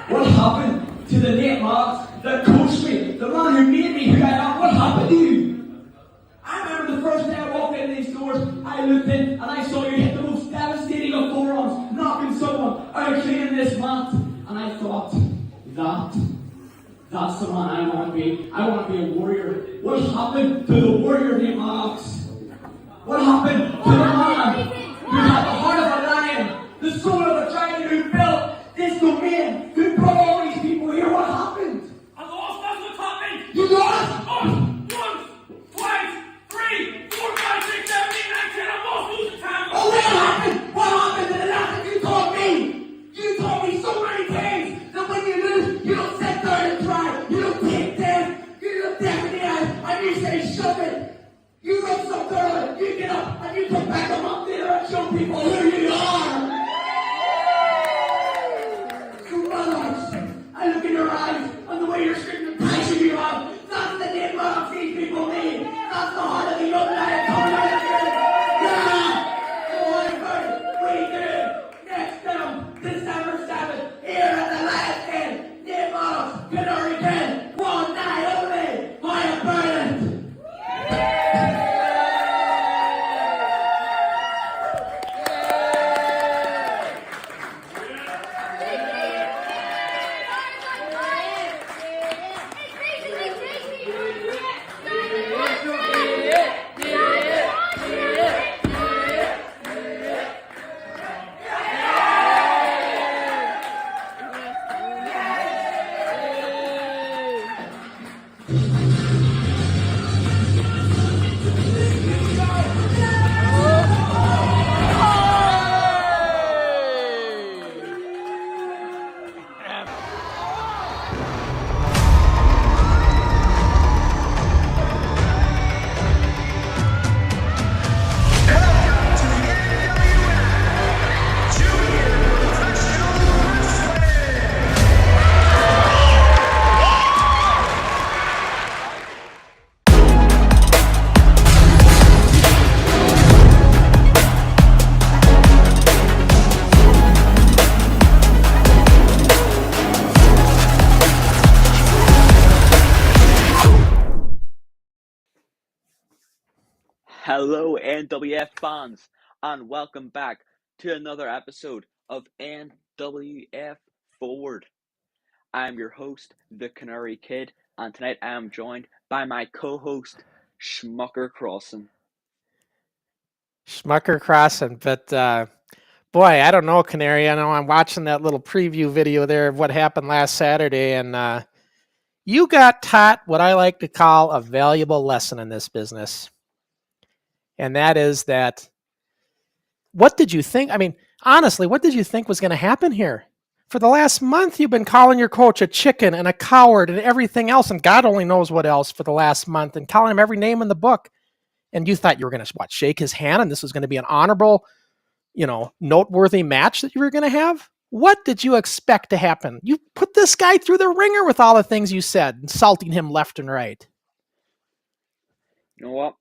What happened to the Nate Marks that coached me, the man who made me who I am? What happened to you? I remember the first day I walked in these doors, I looked in and I saw you hit the most devastating of forearms, knocking someone out cleaning this mat. And I thought, that's the man I want to be. I want to be a warrior. What happened to the warrior named Marks? What happened to the man who had the heart of a lion, the soul of a dragon, who built this domain, who brought all these people here? What happened? I lost. That's what's happened. You lost? Once, twice, 3, 4, 5, 6, 7, 8, 9, 10. I lost losing time. Oh, what happened? What happened to the last thing you told me? You told me so many times that when you lose, you don't sit there and cry. You don't take them. You look them in the eyes and you say, shove it. You look so thoroughly. You get up and you come back up there and show people who you are. So brothers, I look in your eyes and the way you're screaming the passion you have. That's the name of these people need. That's the heart of the young lion coming out of here. Yeah! We do next time, December 7th, here at the Lion's Den, NWF Canary Kid, one night only, Fire Burning. Hello NWF fans, and welcome back to another episode of NWF Forward. I am your host, the Canary Kid, and tonight I am joined by my co-host, Crossen. Crossen, but boy, I don't know, Canary. I know I'm watching that little preview video there of what happened last Saturday, and you got taught what I like to call a valuable lesson in this business. And that is that, what did you think? I mean, honestly, what did you think was going to happen here? For the last month, you've been calling your coach a chicken and a coward and everything else, and God only knows what else for the last month, and calling him every name in the book. And you thought you were going to, shake his hand, and this was going to be an honorable, noteworthy match that you were going to have? What did you expect to happen? You put this guy through the ringer with all the things you said, insulting him left and right. You know what?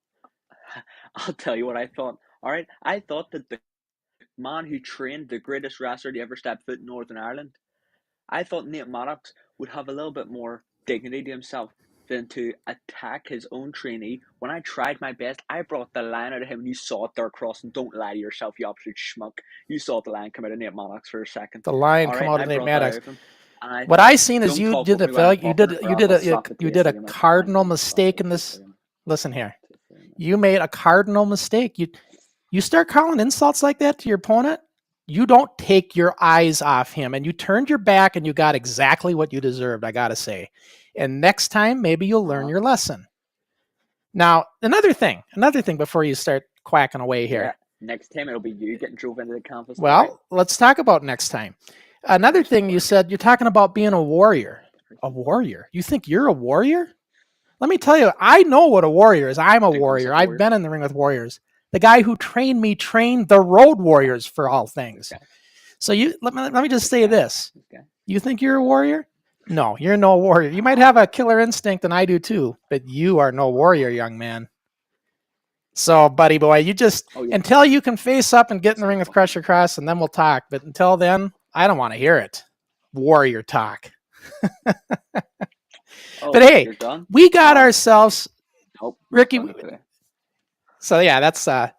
I'll tell you what I thought. All right, I thought that the man who trained the greatest wrestler to ever step foot in Northern Ireland, I thought Nate Maddox would have a little bit more dignity to himself than to attack his own trainee. When I tried my best, I brought the line out of him, and you saw it there, Crossen. Don't lie to yourself, you absolute schmuck. You saw the line come out of Nate Maddox for a second. The line come out of Nate Maddox. What I seen is you did a cardinal mistake in this. Listen here. You made a cardinal mistake. You start calling insults like that to your opponent, you don't take your eyes off him, and you turned your back, and you got exactly what you deserved, I got to say. And next time, maybe you'll learn your lesson. Now, another thing before you start quacking away here. Yeah, next time it'll be you getting drove into the campus. Well, let's talk about next time. Another thing you said, you're talking about being a warrior. A warrior? You think you're a warrior? Let me tell you, I know what a warrior is. I'm a warrior. I've been in the ring with warriors. The guy who trained me trained the road warriors for all things. Okay. So let me just say this. Okay. You think you're a warrior? No, you're no warrior. You might have a killer instinct, and I do too, but you are no warrior, young man. So, buddy boy, you just, until you can face up and get in the ring with Crusher Cross, and then we'll talk. But until then, I don't want to hear it. warrior talk. Oh, But hey, you're done? we got ourselves Nope, Ricky. not done today. So yeah, that's I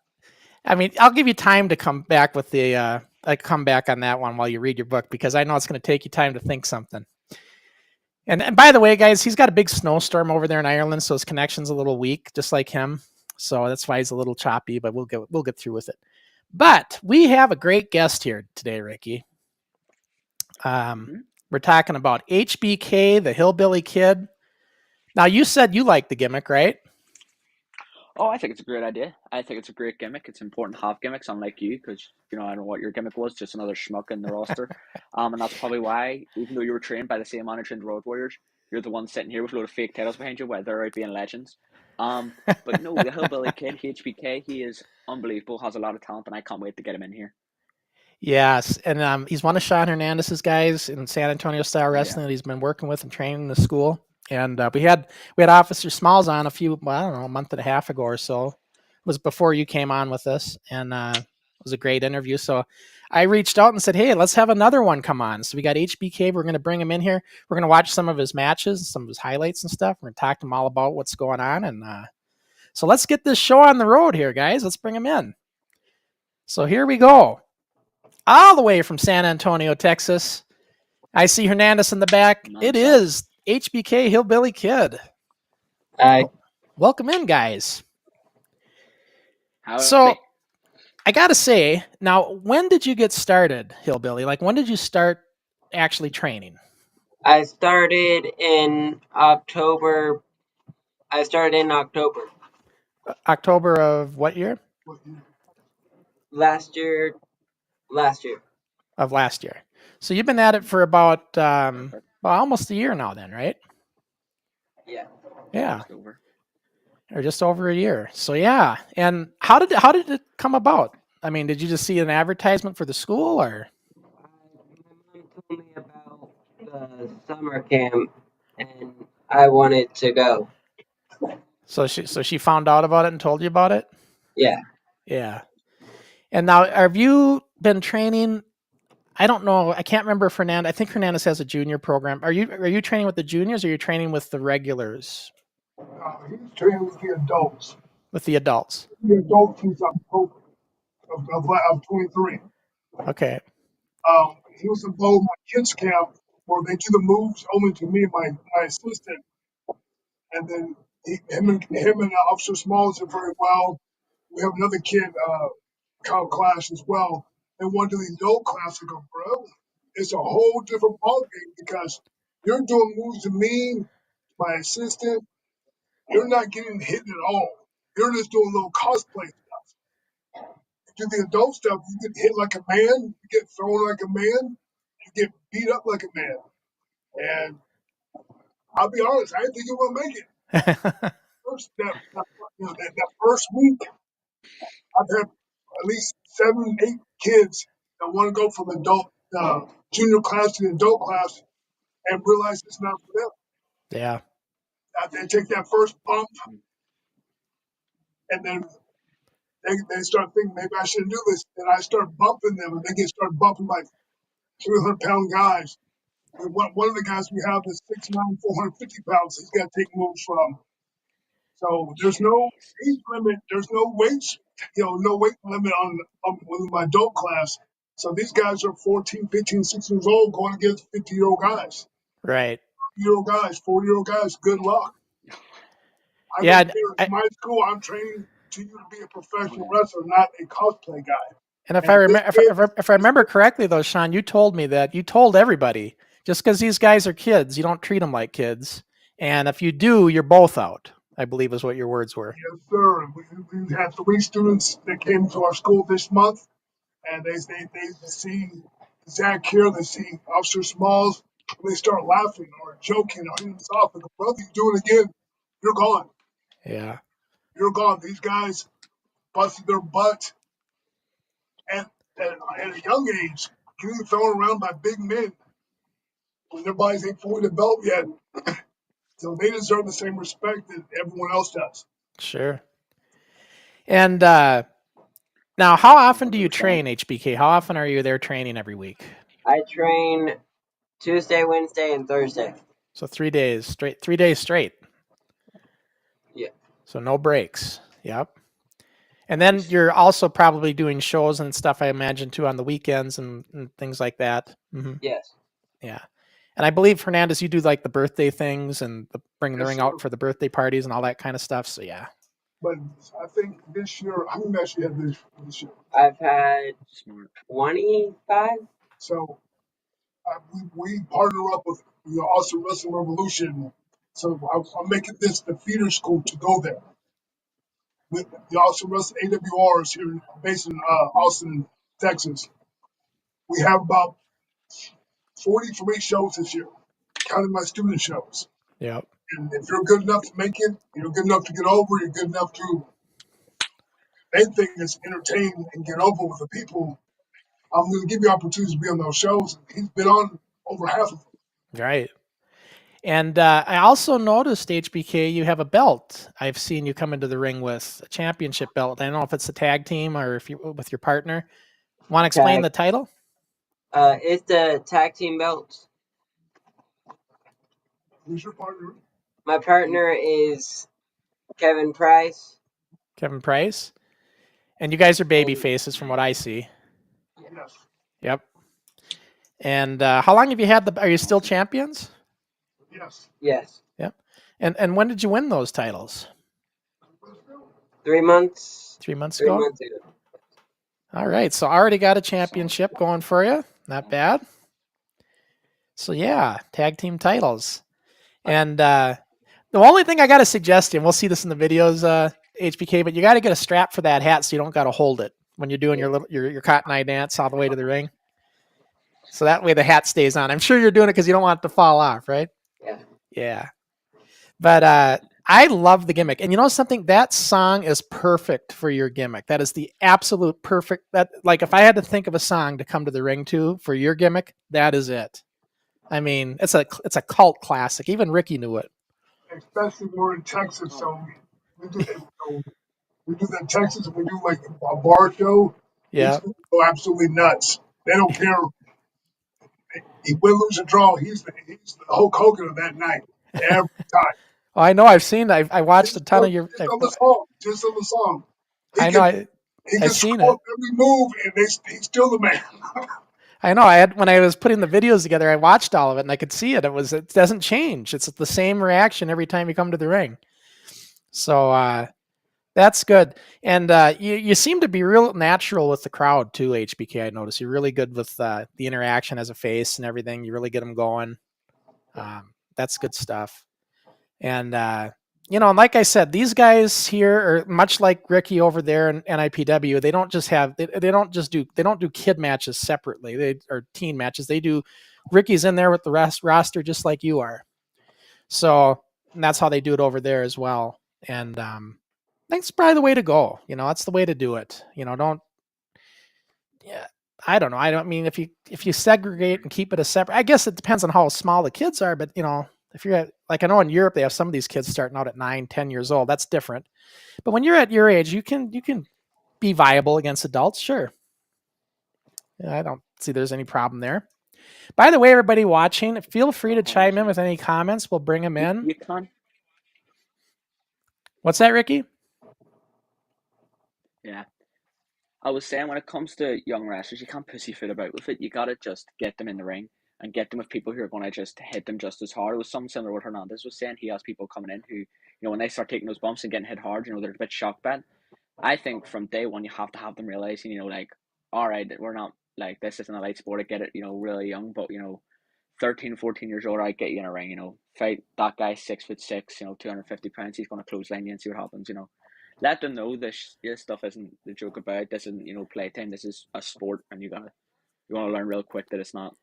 mean, I'll give you time to come back with the come back on that one while you read your book, because I know it's going to take you time to think something. And by the way, guys, he's got a big snowstorm over there in Ireland, so his connection's a little weak, just like him. So that's why he's a little choppy, but we'll get through with it. But we have a great guest here today, Ricky. We're talking about HBK, the Hillbilly Kid. Now, you said you like the gimmick, right? Oh, I think it's a great idea. I think it's a great gimmick. It's important to have gimmicks, unlike you, because I don't know what your gimmick was, just another schmuck in the roster. And that's probably why, even though you were trained by the same man who trained Road Warriors, you're the one sitting here with a load of fake titles behind you while they're out being legends. But no, the Hillbilly Kid, HBK, he is unbelievable, has a lot of talent, and I can't wait to get him in here. Yes, and he's one of Shawn Hernandez's guys in San Antonio style wrestling that he's been working with and training in the school. And we had Officer Smalls on a month and a half ago or so. It was before you came on with us, and it was a great interview. So I reached out and said, hey, let's have another one come on. So we got HBK. We're going to bring him in here. We're going to watch some of his matches, some of his highlights and stuff. We're going to talk to him all about what's going on. And so let's get this show on the road here, guys. Let's bring him in. So here we go. All the way from San Antonio, Texas. I see Hernandez in the back. It is HBK Hillbilly Kid. Hi. Welcome in, guys. Howdy. So I got to say, now, when did you get started, Hillbilly? Like, when did you start actually training? I started in October. October of what year? Last year. Of last year. So you've been at it for about almost a year now then, right? Yeah. Yeah. Or just over a year. So yeah. And how did it come about? I mean, did you just see an advertisement for the school, or? My mom told me about the summer camp, and I wanted to go. So she found out about it and told you about it? Yeah. Yeah. And now, have you been training? I don't know. I can't remember Fernandez. I think Hernandez has a junior program. Are you training with the juniors, or are you training with the regulars? He's training with the adults. With the adults. The adult team's October of 23. Okay. He was involved in my kids camp where they do the moves only to me and my assistant. And then him and Officer Smalls are very well. We have another kid, Kyle Clash as well. They want to do the adult class. I go, bro, it's a whole different ballgame because you're doing moves to me, my assistant. You're not getting hit at all. You're just doing little cosplay stuff. You do the adult stuff, you get hit like a man, you get thrown like a man, you get beat up like a man. And I'll be honest, I didn't think you were gonna make it. That first week, I've had at least 7, 8 kids that want to go from junior class to the adult class and realize it's not for them. Yeah. They take that first bump, and then they start thinking maybe I shouldn't do this. And I start bumping them, and they start bumping like 300-pound guys. And one of the guys we have is 6'9", 450 pounds. He's got to take moves from. So there's no age limit. There's no weight, no weight limit on my adult class. So these guys are 14, 15, 16 years old going against 50-year-old guys. Right. 50-year-old guys, 40-year-old guys. Good luck. I Yeah. don't care. In my school, I'm training to you to be a professional wrestler, not a cosplay guy. And if I remember correctly, though, Shawn, you told me that you told everybody, just because these guys are kids, you don't treat them like kids. And if you do, you're both out, I believe is what your words were. Yes, sir. We had 3 students that came to our school this month, and they see Zach here, they see Officer Smalls, and they start laughing or joking or hitting us off. And brother, you do it again, you're gone. Yeah. You're gone. These guys busted their butt at a young age, getting thrown around by big men when their bodies ain't fully developed yet. So they deserve the same respect that everyone else does. Sure. And now, how often do you train, HBK? How often are you there training every week? I train Tuesday, Wednesday, and Thursday. So 3 days straight. 3 days straight. Yeah. So no breaks. Yep. And then you're also probably doing shows and stuff, I imagine, too, on the weekends and things like that. Mm-hmm. Yes. Yeah. And I believe, Hernandez, you do like the birthday things and bring the Yes, ring sir. out for the birthday parties and all that kind of stuff. So, yeah. But I think this year, how many matches you had this year? I've had Smart. 25. So we partner up with Austin Wrestling Revolution. So I'm making this the feeder school to go there. With the Austin Wrestling AWR is here, based in Austin, Texas. We have about 43 shows this year, counting my student shows. Yep. And if you're good enough to make it, you're good enough to get over, you're good enough to, main thing is entertain and get over with the people. I'm going to give you opportunities to be on those shows. He's been on over half of them. Right. And I also noticed, HBK, you have a belt. I've seen you come into the ring with a championship belt. I don't know if it's a tag team or if you with your partner. Want to explain Tag. the title? It's the tag team belts. Who's your partner? My partner is Kevin Price. Kevin Price. And you guys are baby And faces from what I see. Yes. Yep. And how long have you had are you still champions? Yes. yes, Yep. And when did you win those titles? 3 months. 3 months 3 ago? months ago. All right. So already got a championship going for you. Not bad. So yeah, tag team titles. And the only thing I got to suggest, and we'll see this in the videos, HBK, but you got to get a strap for that hat so you don't got to hold it when you're doing your cotton eye dance all the way to the ring. So that way the hat stays on. I'm sure you're doing it because you don't want it to fall off, right? Yeah. Yeah. But I love the gimmick. And you know something? That song is perfect for your gimmick. That is the absolute perfect. That, like, if I had to think of a song to come to the ring to for your gimmick, that is it. I mean, it's a cult classic. Even Ricky knew it. Especially we're in Texas, so we do that. We do that in Texas, and we do like a bar show. Yeah. These people go absolutely nuts. They don't care. He win, lose, or draw. He's the Hulk Hogan of that night every time. Oh, I know. I've seen. I watched a ton of your. Just on the song. Just on the song. He I know. can he can I've seen screw it. up every move, and he's still the man. I know. I had when I was putting the videos together, I watched all of it and I could see it. It doesn't change. It's the same reaction every time you come to the ring. So that's good. And you seem to be real natural with the crowd too, HBK. I noticed you're really good with the interaction as a face and everything. You really get them going. That's good stuff. And and like I said, these guys here are much like Ricky over there in NIPW. They don't just do kid matches separately. Or teen matches. They do. Ricky's in there with the roster just like you are. So and that's how they do it over there as well. And that's probably the way to go. That's the way to do it. I don't know. I don't mean if you segregate and keep it a separate. I guess it depends on how small the kids are, but if you're like I know in Europe they have some of these kids starting out at 9, 10 years old. That's different. But when you're at your age, you can be viable against adults. Sure. Yeah, I don't see there's any problem there. By the way, everybody watching, feel free to chime in with any comments. We'll bring them in. You can't. What's that, Ricky? Yeah. I was saying when it comes to young wrestlers, you can't pussyfoot about with it. You gotta just get them in the ring and get them with people who are gonna just hit them just as hard. It was something similar to what Hernandez was saying. He has people coming in who, when they start taking those bumps and getting hit hard, they're a bit shocked by it. I think from day one you have to have them realizing, like, all right, we're not like this isn't a light sport. I get it, really young, but 13, 14 years old, I get you in a ring, fight that guy 6'6", 250 pounds, he's gonna clothesline you and see what happens, Let them know this stuff isn't the joke about. This isn't playtime. This is a sport, and you want to learn real quick that it's not.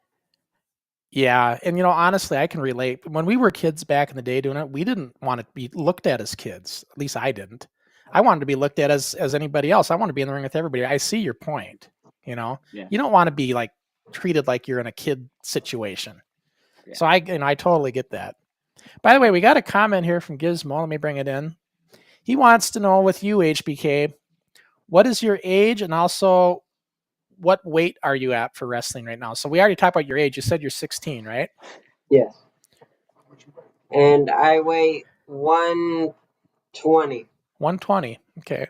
Yeah, and honestly, I can relate. When we were kids back in the day doing it, we didn't want to be looked at as kids. At least I didn't. I wanted to be looked at as anybody else. I want to be in the ring with everybody. I see your point. Yeah. You don't want to be like treated like you're in a kid situation. Yeah. So I totally get that. By the way, we got a comment here from Gizmo. Let me bring it in. He wants to know with you, HBK, what is your age and also what weight are you at for wrestling right now? So we already talked about your age. You said you're 16, right? Yes. And I weigh 120. 120. Okay.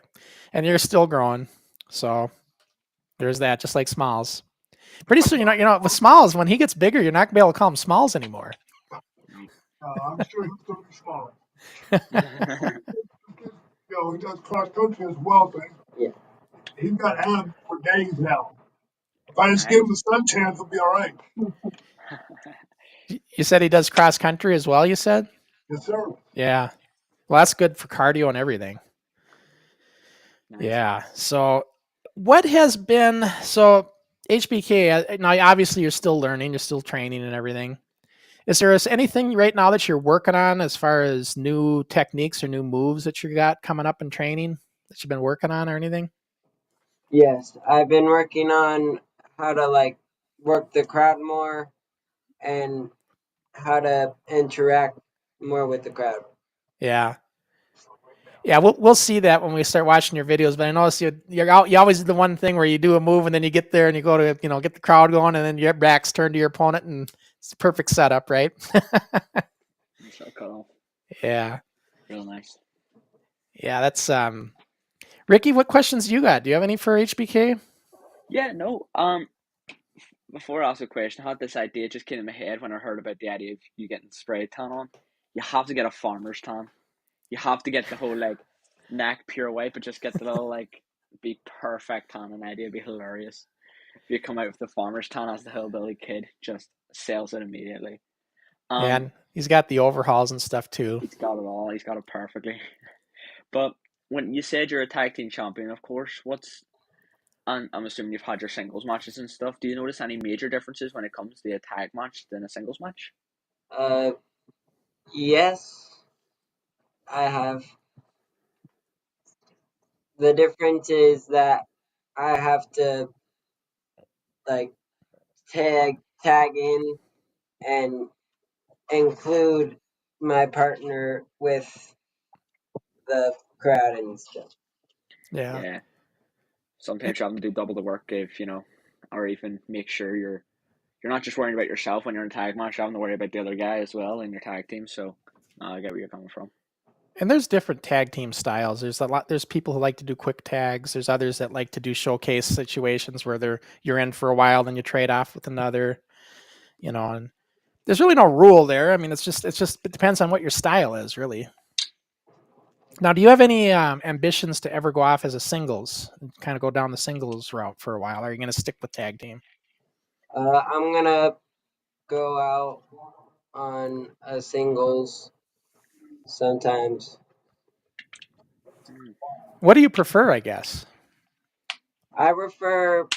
And you're still growing. So there's that, just like Smalls. Pretty soon, with Smalls, when he gets bigger, you're not gonna be able to call him Smalls anymore. I'm sure he's going to be small. He does cross country as well, but Yeah. he's got abs for days now. If I just Nice. give him a sun chance, he'll be all right. You said he does cross country as well, you said? Yes, sir. Yeah. Well, that's good for cardio and everything. Nice. Yeah. So what has been, so HBK, now obviously you're still learning, you're still training and everything. Is there anything right now that you're working on as far as new techniques or new moves that you got coming up in training that you've been working on or anything? Yes, I've been working on how to work the crowd more and how to interact more with the crowd. Yeah. Yeah, we'll see that when we start watching your videos. But I notice you always do the one thing where you do a move and then you get there and you go to get the crowd going and then your back's turned to your opponent and it's the perfect setup, right? Nice little cut off. Yeah, Real nice. yeah. That's Ricky. What questions do you got? Do you have any for HBK? Yeah, no. Before I ask a question, I had this idea just came in my head when I heard about the idea of you getting spray tan on. You have to get a farmer's tan. You have to get the whole neck pure white, but just get the little be perfect tan, and idea would be hilarious. If you come out with the farmer's tan as the hillbilly kid, just sells it immediately. Yeah, and he's got the overhauls and stuff too. He's got it all. He's got it perfectly. But when you said you're a tag team champion, of course, and I'm assuming you've had your singles matches and stuff. Do you notice any major differences when it comes to a tag match than a singles match? Yes, I have. The difference is that I have to like tag in and include my partner with the crowd and stuff. Yeah, Yeah. Sometimes you have to do double the work or even make sure you're not just worrying about yourself when you're in a tag match. You're having to worry about the other guy as well in your tag team. So I get where you're coming from. and there's different tag team styles. There's a lot. There's people who like to do quick tags. There's others that like to do showcase situations where you're in for a while, then you trade off with another. And there's really no rule there. I mean, it depends on what your style is, really. Now, do you have any ambitions to ever go off as a singles, and kind of go down the singles route for a while? Or are you going to stick with tag team? I'm gonna go out on a singles sometimes. What do you prefer, I guess? I prefer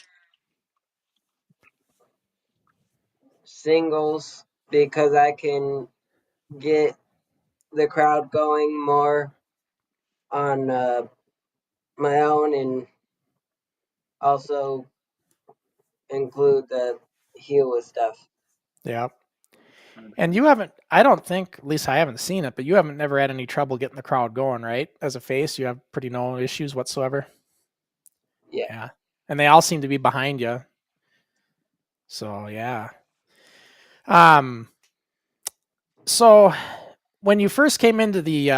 singles because I can get the crowd going more on my own and also include the heel with stuff. Yeah. 100%. And you haven't, I don't think, at least I haven't seen it, but you haven't never had any trouble getting the crowd going, right? As a face, you have pretty no issues whatsoever. Yeah. And they all seem to be behind you. So, yeah. So when you first came into the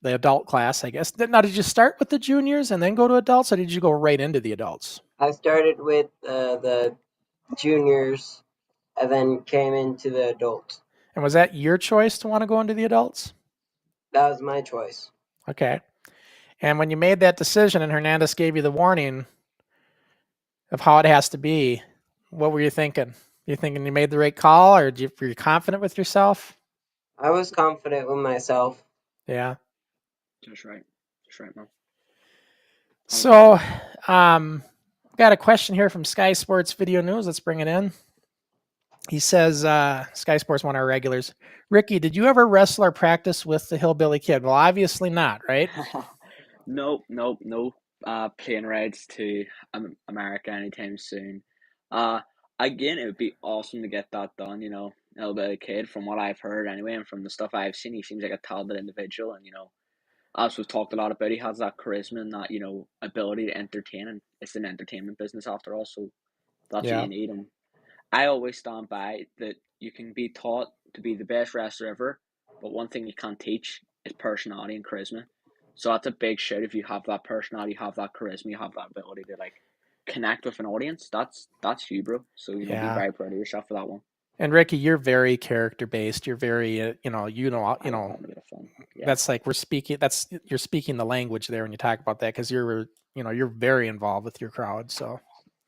adult class, I guess, now did you start with the juniors and then go to adults, or did you go right into the adults? I started with the juniors and then came into the adults. And was that your choice to want to go into the adults? That was my choice. Okay. And when you made that decision and Hernandez gave you the warning of how it has to be, what were you thinking? You thinking you made the right call, or were you confident with yourself? I was confident with myself. Yeah. Just right. Just right, man. So, got a question here from Sky Sports Video News. Let's bring it in. He says, Sky Sports, one of our regulars. Ricky, did you ever wrestle or practice with the Hillbilly Kid? Well, obviously not, right? No plane rides to America anytime soon. Again, it would be awesome to get that done. Hillbilly Kid, from what I've heard anyway, and from the stuff I've seen, he seems like a talented individual, and as we've talked a lot about, he has that charisma and that ability to entertain, and it's an entertainment business after all. So That's what Yeah. you need. And I always stand by that you can be taught to be the best wrestler ever, but one thing you can't teach is personality and charisma. So that's a big shout if you have that personality, you have that charisma, you have that ability to like connect with an audience. That's you, bro. So be Yeah. very proud of yourself for that one. And Ricky, you're very character based. You're very, I love having a bit of fun. Yeah. that's like you're speaking the language there when you talk about that because you're very involved with your crowd. So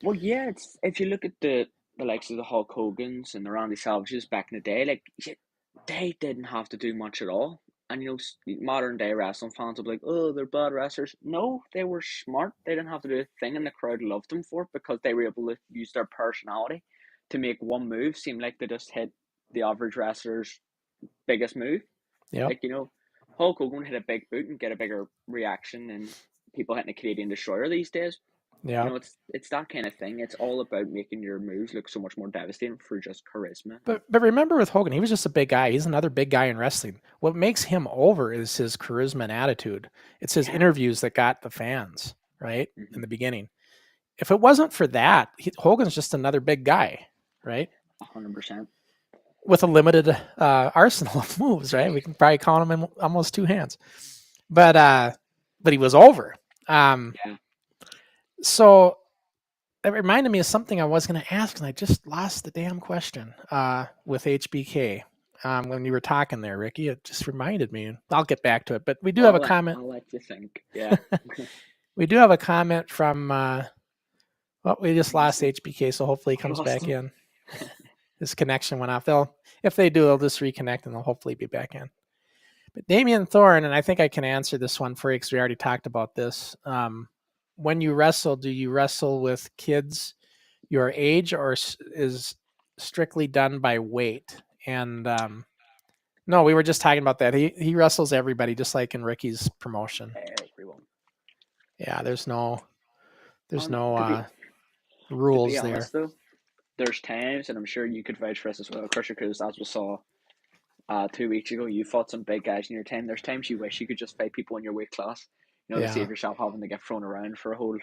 Well, yeah, it's if you look at the likes of the Hulk Hogan's and the Randy Savages back in the day, like they didn't have to do much at all. And modern day wrestling fans will be like, "Oh, they're bad wrestlers." No, they were smart. They didn't have to do a thing, and the crowd loved them for it because they were able to use their personality to make one move seem like they just hit the average wrestler's biggest move. yeah, Like Hulk Hogan hit a big boot and get a bigger reaction than people hitting a Canadian Destroyer these days. yeah. It's that kind of thing. It's all about making your moves look so much more devastating for just charisma. But remember with Hogan, he was just a big guy. He's another big guy in wrestling. What makes him over is his charisma and attitude. It's his Yeah. interviews that got the fans, right? In Mm-hmm. the beginning. If it wasn't for that, Hogan's just another big guy, right? 100%. With a limited arsenal of moves, right? We can probably count him in almost two hands. But he was over. Yeah. So that reminded me of something I was going to ask, and I just lost the damn question with HBK. When you were talking there, Ricky, it just reminded me. I'll get back to it. But we do have a comment. I'll let you think. Yeah. We do have a comment from. Well, we just lost HBK, so hopefully he comes Lost back him. in. His connection went off. If they do, they'll just reconnect and they'll hopefully be back in. But Damian Thorne, and I think I can answer this one for you because we already talked about this. When you wrestle, do you wrestle with kids your age, or is strictly done by weight? And no, we were just talking about that. He wrestles everybody, just like in Ricky's promotion. Everyone. Yeah, there's no To be rules there. honest though, there's times, and I'm sure you could vouch for this as well, Crusher, because as we saw 2 weeks ago, you fought some big guys in your time. There's times you wish you could just fight people in your weight class, to Yeah. save yourself having to get thrown around for a whole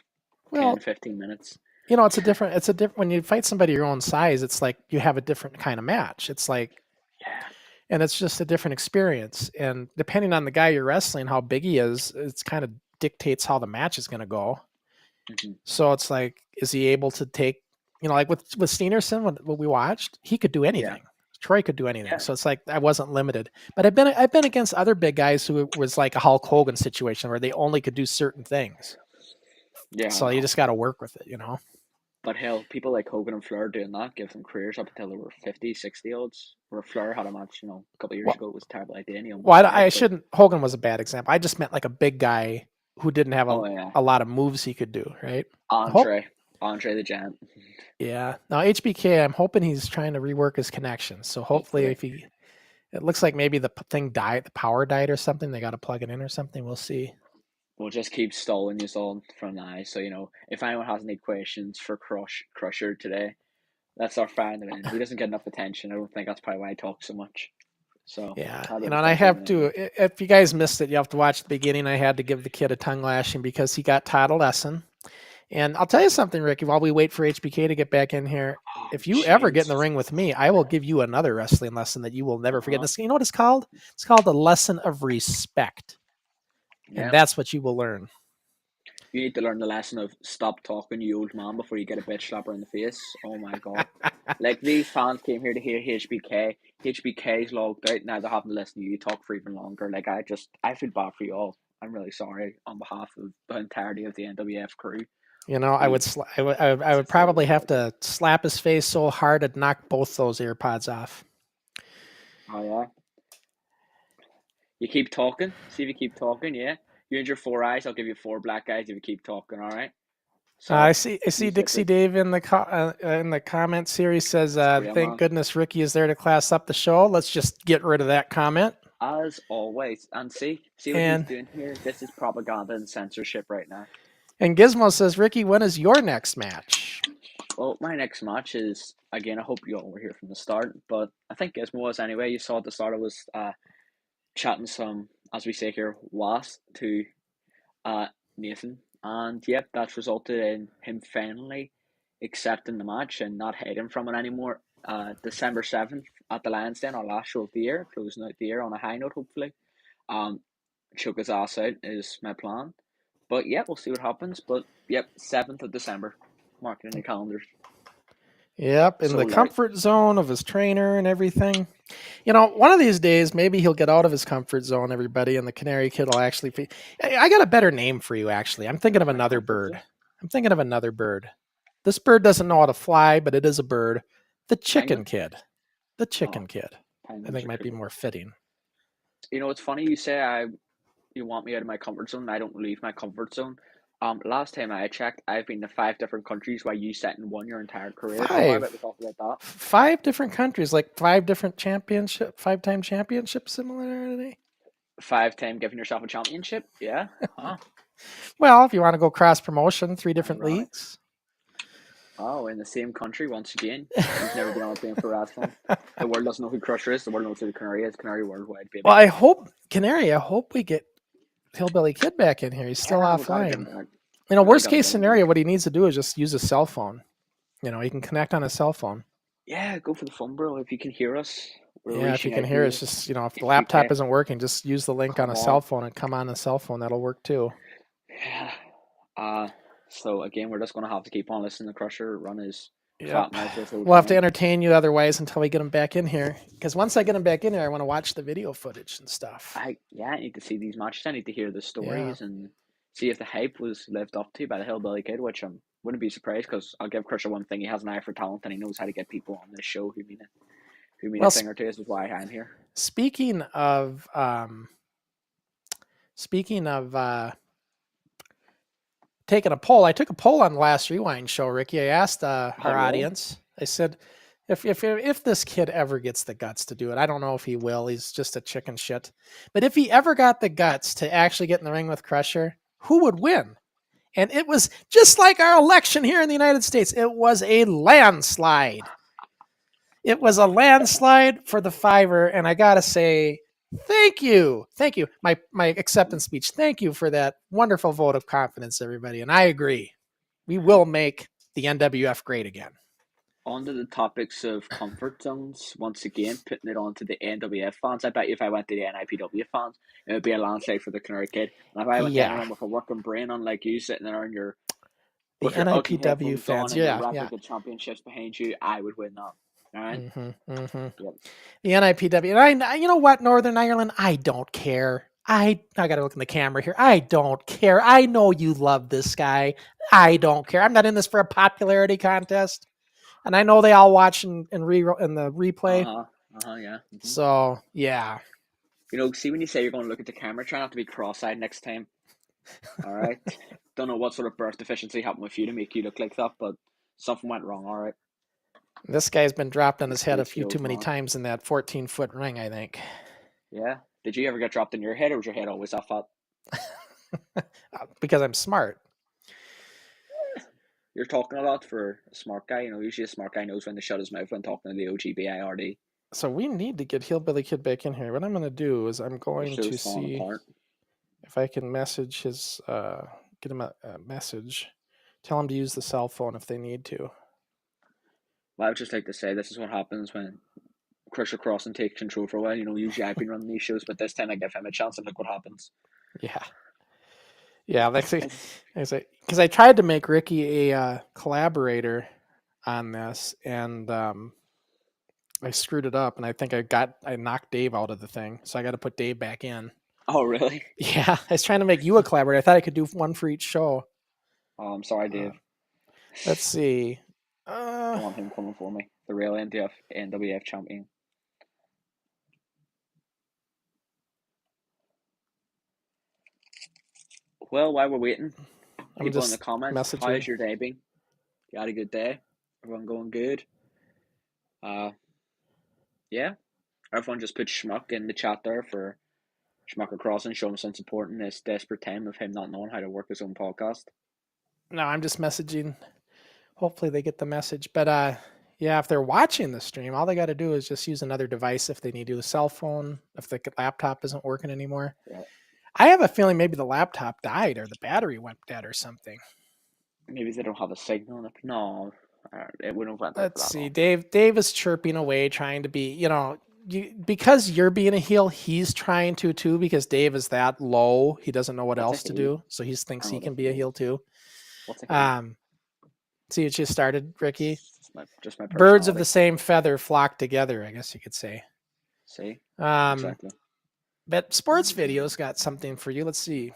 Well, 10, 15 minutes. it's a different when you fight somebody your own size, it's like you have a different kind of match. It's like, Yeah. and it's just a different experience. And depending on the guy you're wrestling, how big he is, it's kind of dictates how the match is going to go. Mm-hmm. So it's like, is he able to take, like with Steenerson, what we watched, he could do anything. Yeah. Troy could do anything. Yeah. So it's like I wasn't limited. But I've been against other big guys who was like a Hulk Hogan situation where they only could do certain things. Yeah. So you just got to work with it, But hell, people like Hogan and Flair doing that give them careers up until they were 50, 60 odds. Where Flair had a match, a couple of years ago, it was a terrible idea. Well, I shouldn't. Hogan was a bad example. I just meant like a big guy who didn't have a lot of moves he could do, right? Andre the Giant. Yeah. Now HBK, I'm hoping he's trying to rework his connection. So hopefully, it looks like maybe the thing died, the power died or something. They got to plug it in or something. We'll see. We'll just keep stalling you on from now. So if anyone has any questions for Crusher today, that's our fan. He doesn't get enough attention. I don't think that's probably why I talk so much. So yeah, and I have to. If you guys missed it, you have to watch the beginning. I had to give the kid a tongue lashing because he got taught a lesson. And I'll tell you something, Ricky. While we wait for HBK to get back in here, if you ever get in the ring with me, I will give you another wrestling lesson that you will never forget. This, you know what it's called? It's called the lesson of respect, and that's what you will learn. You need to learn the lesson of stop talking, you old man, before you get a bitch slapper in the face. Oh my god! Like these fans came here to hear HBK. HBK's logged out now. They're having to listen to you talk for even longer. Like I feel bad for you all. I'm really sorry on behalf of the entirety of the NWF crew. I would probably have to slap his face so hard I'd knock both those AirPods off. Oh yeah. You keep talking. See if you keep talking. Yeah. You and your 4 eyes. I'll give you 4 black eyes if you keep talking. All right. So I see Dixie Dave in the comments here. He says, "Thank goodness Ricky is there to class up the show." Let's just get rid of that comment. As always, and see what he's doing here. This is propaganda and censorship right now. And Gizmo says, "Ricky, when is your next match?" Well, my next match is, again, I hope you all were here from the start, but I think Gizmo was anyway. You saw at the start I was chatting some, as we say here, was to Nathan. And yep, that's resulted in him finally accepting the match and not hiding from it anymore. December 7th at the Lions Den, our last show of the year, closing out the year on a high note, hopefully. Choke his ass out is my plan. But yeah, we'll see what happens. But yep, 7th of December. Mark it in your calendars. Yep, in So, the Larry, comfort zone of his trainer and everything. You know, one of these days, maybe he'll get out of his comfort zone, everybody, and the Canary Kid will actually be. I got a better name for you, actually. I'm thinking of another bird. I'm thinking of another bird. This bird doesn't know how to fly, but it is a bird. The Chicken Penguin? Kid. The Chicken Oh, Kid. I penguins think are might be cool. more fitting. You know, it's funny you say you want me out of my comfort zone. I don't leave my comfort zone. Last time I checked, I've been to 5 different countries while you set in one your entire career. So how about we Five. talk about that? 5 different countries, like 5 different championship, 5-time championship similarity. 5 time giving yourself a championship? Yeah. Huh. Well, if you want to go cross promotion, 3 different Ironic. leagues. Oh, in the same country once again. You've never been on a plane for wrestling. The world doesn't know who Crusher is. The world knows who the Canary is. Canary worldwide, baby. Well, I hope Canary. I hope we get Hillbilly Kid back in here. He's still Yeah, we gotta get him offline. back. You know, Really worst gotta case get him scenario, back. what he needs to do is just use a cell phone. You know, he can connect on a cell phone. Yeah, go for the fun, bro. If you can hear us, we're Yeah, if you reaching can out to hear you. us, just if the If you laptop can, isn't working, just use the link on come a cell on. phone and come on a cell phone. That'll work too. Yeah. So again, we're just gonna have to keep on listening to Crusher run his Yep. fat mouth this whole We'll have to time. entertain you otherwise until we get him back in here. Because once I get him back in here, I want to watch the video footage and stuff. I need to see these matches. I need to hear the Yeah. stories and see if the hype was lived up to by the Hillbilly Kid, which I wouldn't be surprised because I'll give Crusher one thing: he has an eye for talent and he knows how to get people on this show who mean Well, a thing or two. This is why I'm here. speaking of taking a poll, I took a poll on the last Rewind show, Ricky. I asked our Oh, really? audience. I said, if this kid ever gets the guts to do it, I don't know if he will. He's just a chicken shit. But if he ever got the guts to actually get in the ring with Crusher, who would win? And it was just like our election here in the United States. It was a landslide. It was a landslide for the Fiver, and I gotta say, thank you. My acceptance speech. Thank you for that wonderful vote of confidence, everybody. And I agree. We will make the NWF great again. On to the topics of comfort zones, once again, putting it on to the NWF fans. I bet you if I went to the NIPW fans, it would be a landslide for the Canary Kid. And if I went to Yeah, anyone with a working brain, unlike you, sitting there the with your ugly NIPW headphones on fans. and your Yeah, yeah. replica championships behind you, I would win that. Alright? Yep. The NIPW. And you know what, Northern Ireland? I don't care. I got to look in the camera here. I don't care. I know you love this guy. I don't care. I'm not in this for a popularity contest. And I know they all watch in the replay. Yeah. So yeah. You know, see when you say you're going to look at the camera, try not to be cross-eyed next time. Alright? Don't know what sort of birth deficiency happened with you to make you look like that, but something went wrong, alright? This guy's been dropped on his head a Face few too feels many wrong. times in that 14-foot ring, I think. Yeah. Did you ever get dropped in your head, or was your head always that fat? Because I'm smart. You're talking a lot for a smart guy. You know, usually a smart guy knows when to shut his mouth when talking to the OGBIRD. So we need to get Hillbilly Kid back in here. What I'm going to do is I'm The going to show's falling see apart. if I can message his, get him a message. Tell him to use the cell phone if they need to. Well, I would just like to say this is what happens when Crusher Crossen takes control for a while. You know, usually I've been running these shows, but this time I give him a chance and look what happens. Yeah, because I tried to make Ricky a collaborator on this, and I screwed it up, and I think I knocked Dave out of the thing, so I got to put Dave back in. Oh, really? Yeah, I was trying to make you a collaborator. I thought I could do one for each show. Oh, I'm sorry, Dave. Let's see. I want him coming for me. The real NWF champion. Well, while we're waiting, I'm people in just the comments, messaging. how's your day been? You had a good day? Everyone going good? Yeah. Everyone just put Schmuck in the chat there for Schmucker Crossing, showing some support in this desperate time of him not knowing how to work his own podcast. No, I'm just messaging. Hopefully they get the message. But yeah, if they're watching the stream, all they got to do is just use another device if they need to, a cell phone, if the laptop isn't working anymore. Yeah. I have a feeling maybe the laptop died or the battery went dead or something. Maybe they don't have a signal. No, It wouldn't have went out for Let's that see. long. Dave is chirping away, trying to be, because you're being a heel, he's trying to too, because Dave is that low. He doesn't know what What's a else to heel? do. So he thinks I he know can what be a a heel too. What's a heel? See what you started, Ricky? Just my Birds of the personality. same feather flock together, I guess you could say. See? Um, Exactly. But sports videos got something for you. Let's see.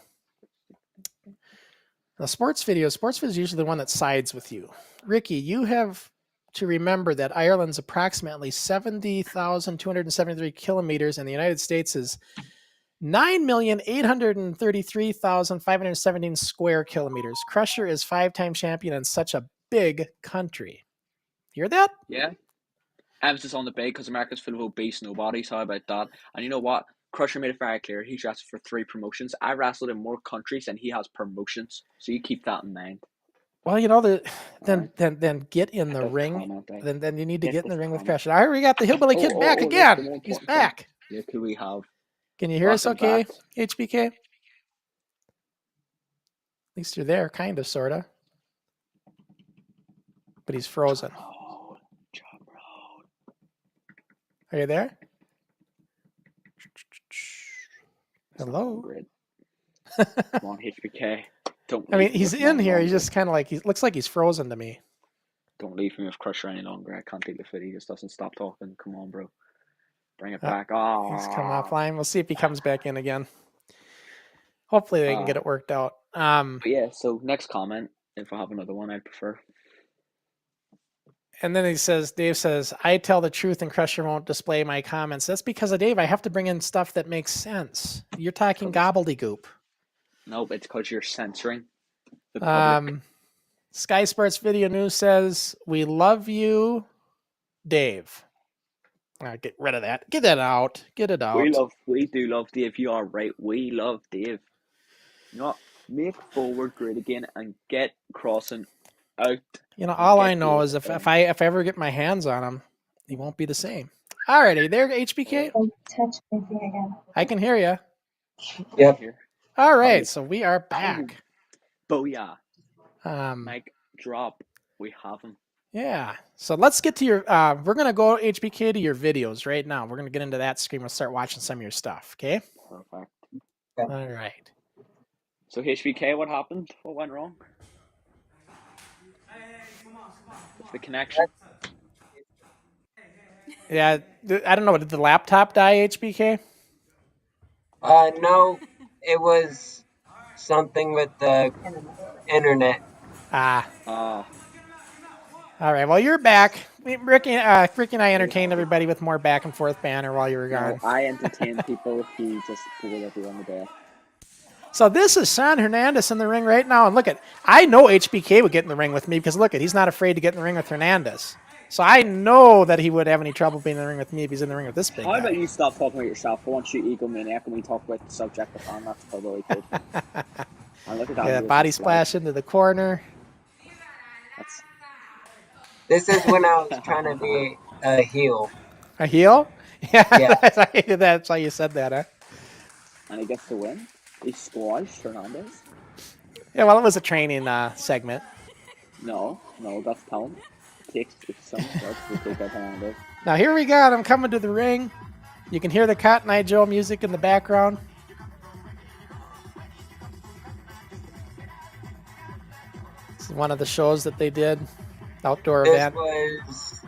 Now, sports video is usually the one that sides with you. Ricky, you have to remember that Ireland's approximately 70,273 kilometers and the United States is 9,833,517 square kilometers. Crusher is 5-time champion in such a big country. Hear that? Yeah. Emphasis on the big because America's full of obese nobodies. How about that? And you know what? Crusher made it very clear he's wrestled for 3 promotions. I wrestled in more countries than he has promotions. So you keep that in mind. Well, then get in the This ring. comment, eh? Then you need to Get get in the this ring with comment. Crusher. All right, we got the Hillbilly Kid back Look, the again. more He's important thing. back. Look who we have. Can you hear us Welcome okay, back. HBK? At least you're there, kind of, sort of. But he's frozen. Job road. Are you there? Hello? Great. Come on, HBK. Don't I mean, leave me he's with him in any here. He's longer. just kind of like, he looks like he's frozen to me. Don't leave me with Crusher any longer. I can't take the fit. He just doesn't stop talking. Come on, bro. Bring it back. He's come offline. We'll see if he comes back in again. Hopefully they can get it worked out. But yeah, so next comment. If I have another one, I'd prefer. And then Dave says, I tell the truth and Crusher won't display my comments. That's because of Dave. I have to bring in stuff that makes sense. You're talking gobbledygook. Nope, it's because you're censoring the public. Sky Sports Video News says, we love you, Dave. All right, get rid of that. Get that out. Get it out. We do love Dave. You are right. We love Dave. You know what? Make Forward great again and get Crossen out. All I know is if I ever get my hands on him, he won't be the same. All right, are you there, HBK? Touch anything again. I can hear you. Yep. All right, so we are back. Booyah. Um, Mike, drop. We have him. Yeah. So let's get to your. We're gonna go HBK to your videos right now. We're gonna get into that screen. We'll start watching some of your stuff. Okay. Perfect. All right. So HBK, what happened? What went wrong? It's the connection. Yeah. I don't know. Did the laptop die, HBK? No, it was something with the internet. All right. Well, you're back. Ricky and I entertained everybody with more back and forth banner while you were gone. No, I entertain people. He just pulled everyone to death. So this is Shawn Hernandez in the ring right now, and look at. I know HBK would get in the ring with me because look at, he's not afraid to get in the ring with Hernandez. So I know that he would have any trouble being in the ring with me if he's in the ring with this big guy. How about you stop talking about yourself? I want you egomaniac when we talk about the subject of fun. That's probably good. And look at that. Yeah, body splash into the corner. This is when I was trying to be a heel. A heel? Yeah. That's why you said that, huh? And he gets to win. He squashed Hernandez. Yeah, well, it was a training segment. No, that's talent. It takes some guts to take out Hernandez. Now here we got him coming to the ring. You can hear the Cotton Eye Joe music in the background. This is one of the shows that they did. Outdoor event. This was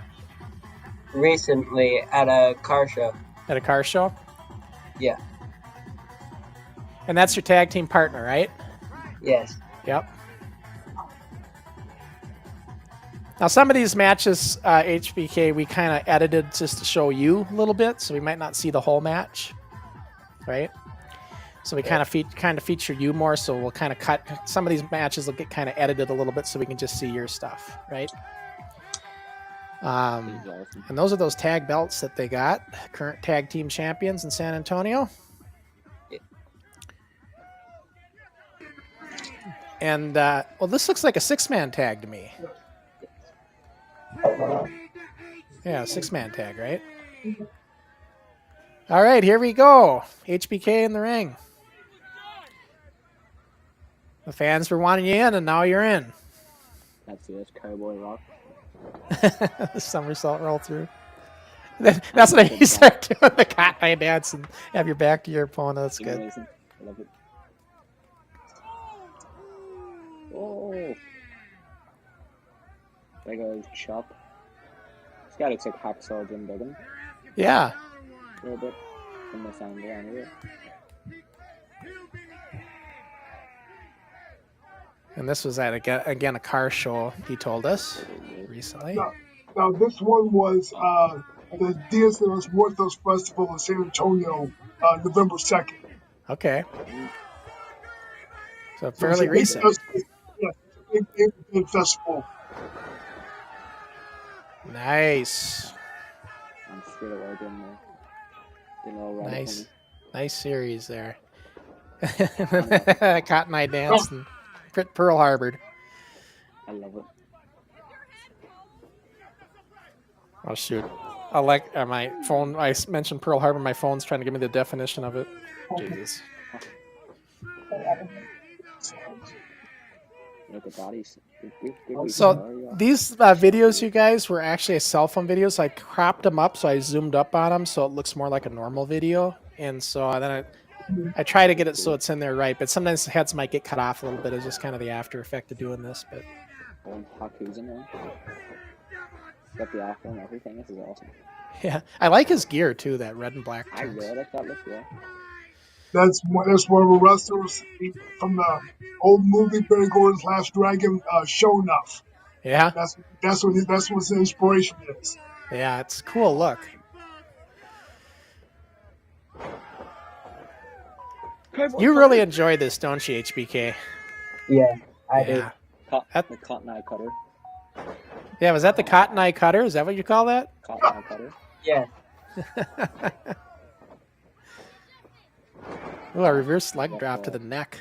recently at a car show. At a car show? Yeah. And that's your tag team partner, right? Yes. Yep. Now, some of these matches, HBK, we kind of edited just to show you a little bit, so we might not see the whole match, right? So we kind of feature you more, so we'll kind of cut. Some of these matches will get kind of edited a little bit so we can just see your stuff, right? And those are those tag belts that they got. Current tag team champions in San Antonio. And, well, this looks like a 6-man tag to me. Yeah, 6-man tag, right? All right, here we go. HBK in the ring. The fans were wanting you in, and now you're in. That's it, Cowboy Rock. Somersault roll through. That's what you start doing the cotton eye dance and have your back to your opponent. That's good. Amazing. I love it. Oh. There goes Chop. This guy looks like Hacksaw Jim Duggan. Yeah. A little bit from this angle anyway. And this was at again a car show. He told us recently. Now this one was the Diaz de los Muertos Festival in San Antonio, November 2nd. Okay. So fairly recent. Yeah, it's a big festival. Nice. I'm straight away doing the Nice series there. Cotton Eye Dance and Pearl Harbor. I love it. Oh shoot! My phone. I mentioned Pearl Harbor. My phone's trying to give me the definition of it. Jesus. Look at bodies. So these videos, you guys, were actually cell phone videos. I cropped them up, so I zoomed up on them, so it looks more like a normal video. And so then I try to get it so it's in there right. But sometimes the heads might get cut off a little bit. It's just kind of the after effect of doing this. But Haku's in there. Got the afro and everything. This is awesome. yeah, I like his gear too. That red and black. I really like that look. Yeah. That's one of the wrestlers from the old movie Barry Gordon's Last Dragon, Show Enough. Yeah. That's what the inspiration is. Yeah, it's a cool look. You really enjoy this, don't you, HBK? Yeah, I do. The cotton eye cutter. Yeah, was that the cotton eye cutter? Is that what you call that? Cotton eye cutter. Yeah. Ooh, a reverse leg drop to the neck.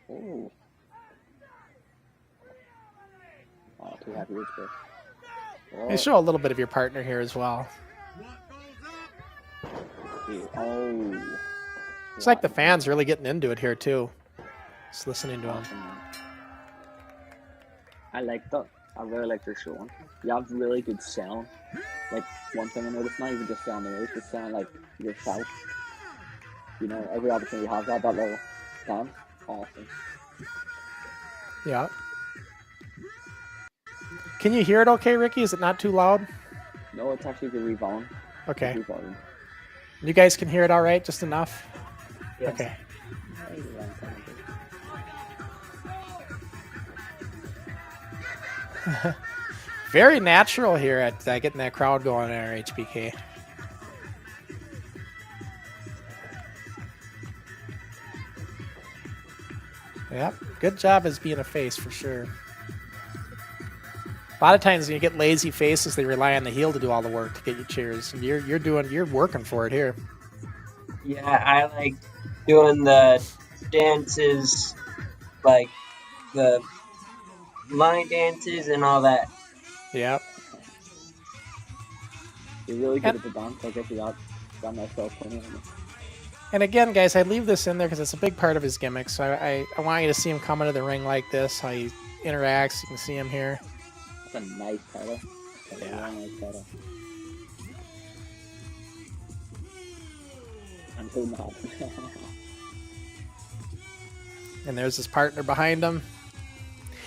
Ooh. Oh, too happy with this. Hey, show a little bit of your partner here as well. Oh. It's like the fans really getting into it here too. Just listening to him. I like that. I really like this show. You have really good sound. Like, one thing I noticed, not even just sound the race, just sound like yourself. You know, every opportunity you have that little sound. Awesome. Yeah. Can you hear it okay, Ricky? Is it not too loud? No, it's actually the revolume. Okay. You guys can hear it all right, just enough? Yes. Okay. Very natural here at getting that crowd going there, HBK. Yep, good job as being a face for sure. A lot of times when you get lazy faces, they rely on the heel to do all the work to get you cheers. And you're working for it here. Yeah, I like doing the dances, like the line dances and all that. Yep. You're really good at the dance. I guess you got myself playing it. And again, guys, I leave this in there because it's a big part of his gimmick. So I want you to see him come into the ring like this, how he interacts. You can see him here. That's a nice title. Yeah. Nice title. I'm so mad. And there's his partner behind him.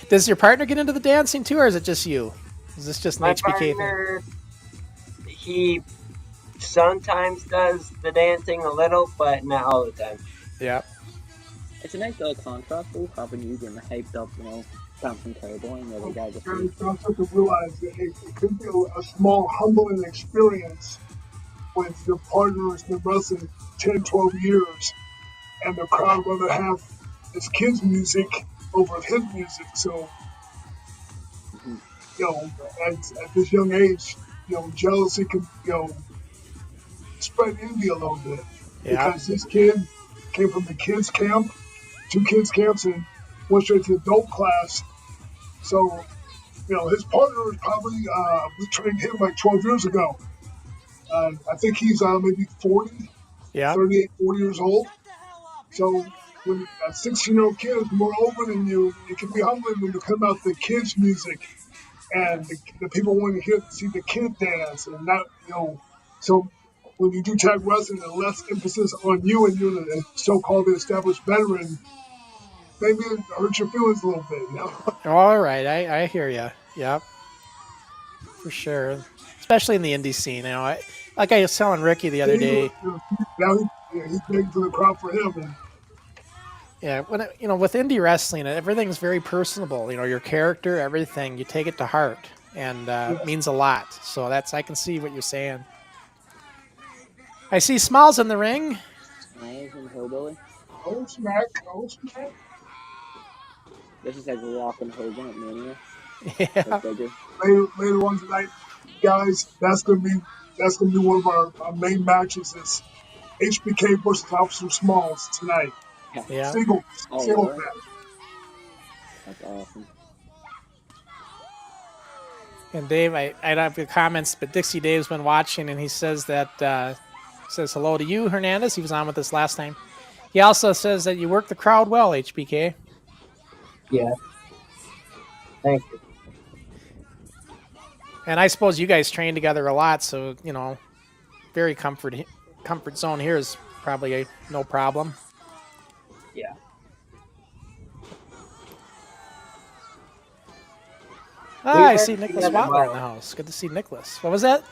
Does your partner get into the dancing too, or is it just you? Is this just an My HBK partner, he sometimes does the dancing a little, but not all the time. Yeah. It's a nice little contrast though, having you getting hyped up, you know, dancing cowboy and the other guy just... You also have to realize that it could be a small, humbling experience when your partner has been wrestling 10, 12 years, and the crowd rather have his kids' music over his music. So, you know, at this young age, you know, jealousy can, you know, spread envy a little bit. Yeah. Because this kid came from the kids' camp, 2 kids' camps, and went straight to the adult class. So, you know, his partner is probably, we trained him like 12 years ago. I think he's maybe 40, Yeah. 38, 40 years old. So, you when a 16-year-old kid is more older than you, it can be humbling when you come out the kids' music and the people want to see the kid dance and not, so when you do tag wrestling and less emphasis on you and you're the so-called established veteran, maybe it hurts your feelings a little bit. All right, I hear you. Yep, for sure. Especially in the indie scene. Like I was telling Ricky the other day. Now he's begging for the crowd for him. And Yeah, with indie wrestling, everything's very personable. Your character, everything, you take it to heart, and it means a lot. So I can see what you're saying. I see Smalls in the ring. Smalls and Hillbilly. oh smack. This is like Rock and Hogan at Mania. Yeah. But bigger. Later on tonight, guys, that's gonna be one of our main matches. Is HBK versus Officer Smalls tonight. Yeah. Single Really? match. That's awesome. And Dave, I don't have the comments, but Dixie Dave's been watching, and he says that says hello to you, Hernandez. He was on with us last time. He also says that you work the crowd well, HBK. Yeah. Thank you. And I suppose you guys train together a lot, so very comfort zone here is probably no problem. Yeah. I see Nicholas Watler in the house. Good to see Nicholas. What was that?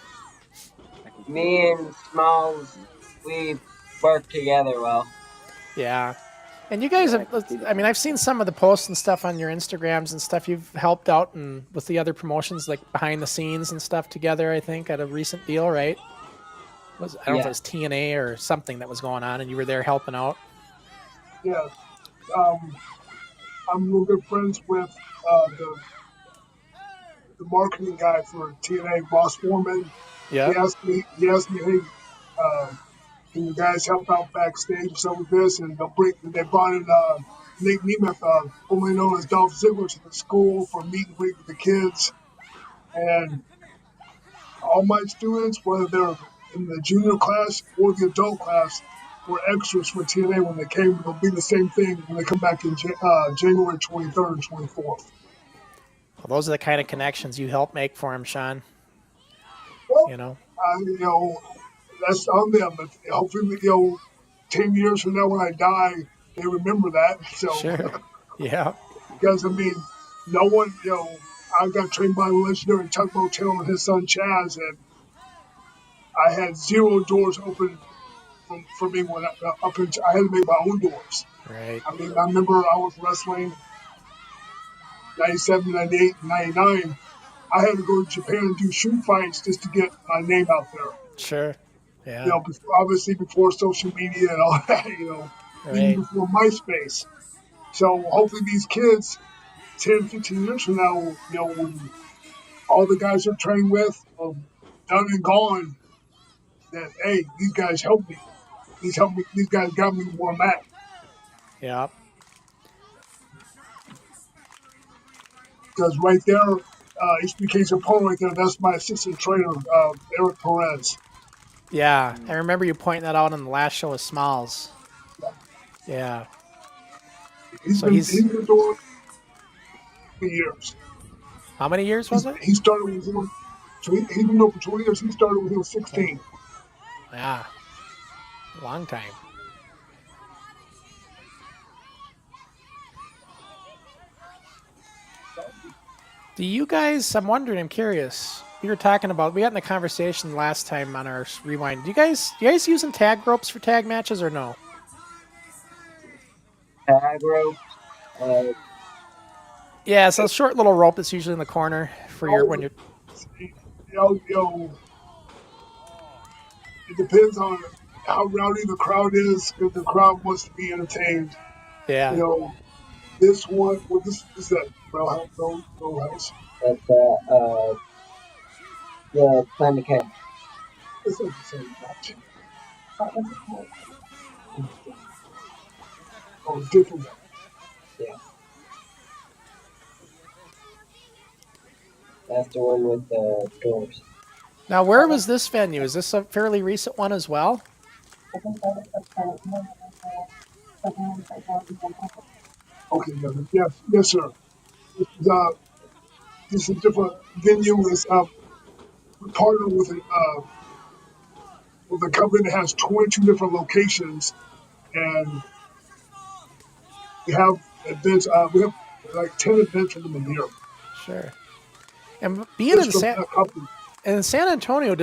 Me and Smalls, we work together well. Yeah. And you guys have, I've seen some of the posts and stuff on your Instagrams and stuff. You've helped out with the other promotions, like behind the scenes and stuff together, I think, at a recent deal, right? I don't know if it was TNA or something that was going on, and you were there helping out. Yeah. I'm real good friends with the marketing guy for TNA, Ross Foreman. Yeah. He asked me, hey, can you guys help out backstage or something with this? And they brought in Nick Nemeth, formerly known as Dolph Ziggler, to the school for meet and greet with the kids. And all my students, whether they're in the junior class or the adult class, were extras for TNA when they came. It'll be the same thing when they come back in January 23rd and 24th. Well, those are the kind of connections you help make for him, Shawn. Well, that's on them. But hopefully, 10 years from now when I die, they remember that. So, sure. Yeah. Because, no one, I got trained by the legendary Chuck Motel and his son Chaz, and I had 0 doors open for me when I had to make my own doors. Right. I remember I was wrestling 97, 98, 99. I had to go to Japan and do shoot fights just to get my name out there. Sure. Yeah. Obviously before social media and all that, right. Even before MySpace. So hopefully these kids, 10, 15 years from now, when all the guys are trained with are done and gone, that, hey, these guys helped me. These guys got me where I'm at. Yeah. Because right there, HBK's opponent right there, that's my assistant trainer, Eric Perez. Yeah, I remember you pointing that out on the last show with Smalls. Yeah. He's been doing for years. How many years was it? He started when he's been doing for 20 years. He started when he was 16. Yeah. Long time. Do you guys, I'm curious. We got in the conversation last time on our rewind. Do you guys using tag ropes for tag matches or no? Tag rope? Yeah, it's a short little rope that's usually in the corner for when you're. It depends on how rowdy the crowd is. If the crowd wants to be entertained. Yeah. This one, this is that Roadhouse. That's the Planet Cat. It's not the same match. Oh, different one. Yeah. That's the one with the doors. Now, where was this venue? Is this a fairly recent one as well? Okay, yes, sir. This is this is a different venue. Is we partner with a company that has 22 different locations, and we have events. We have like 10 events for them a year. Sure. And being Just from that company. in San Antonio,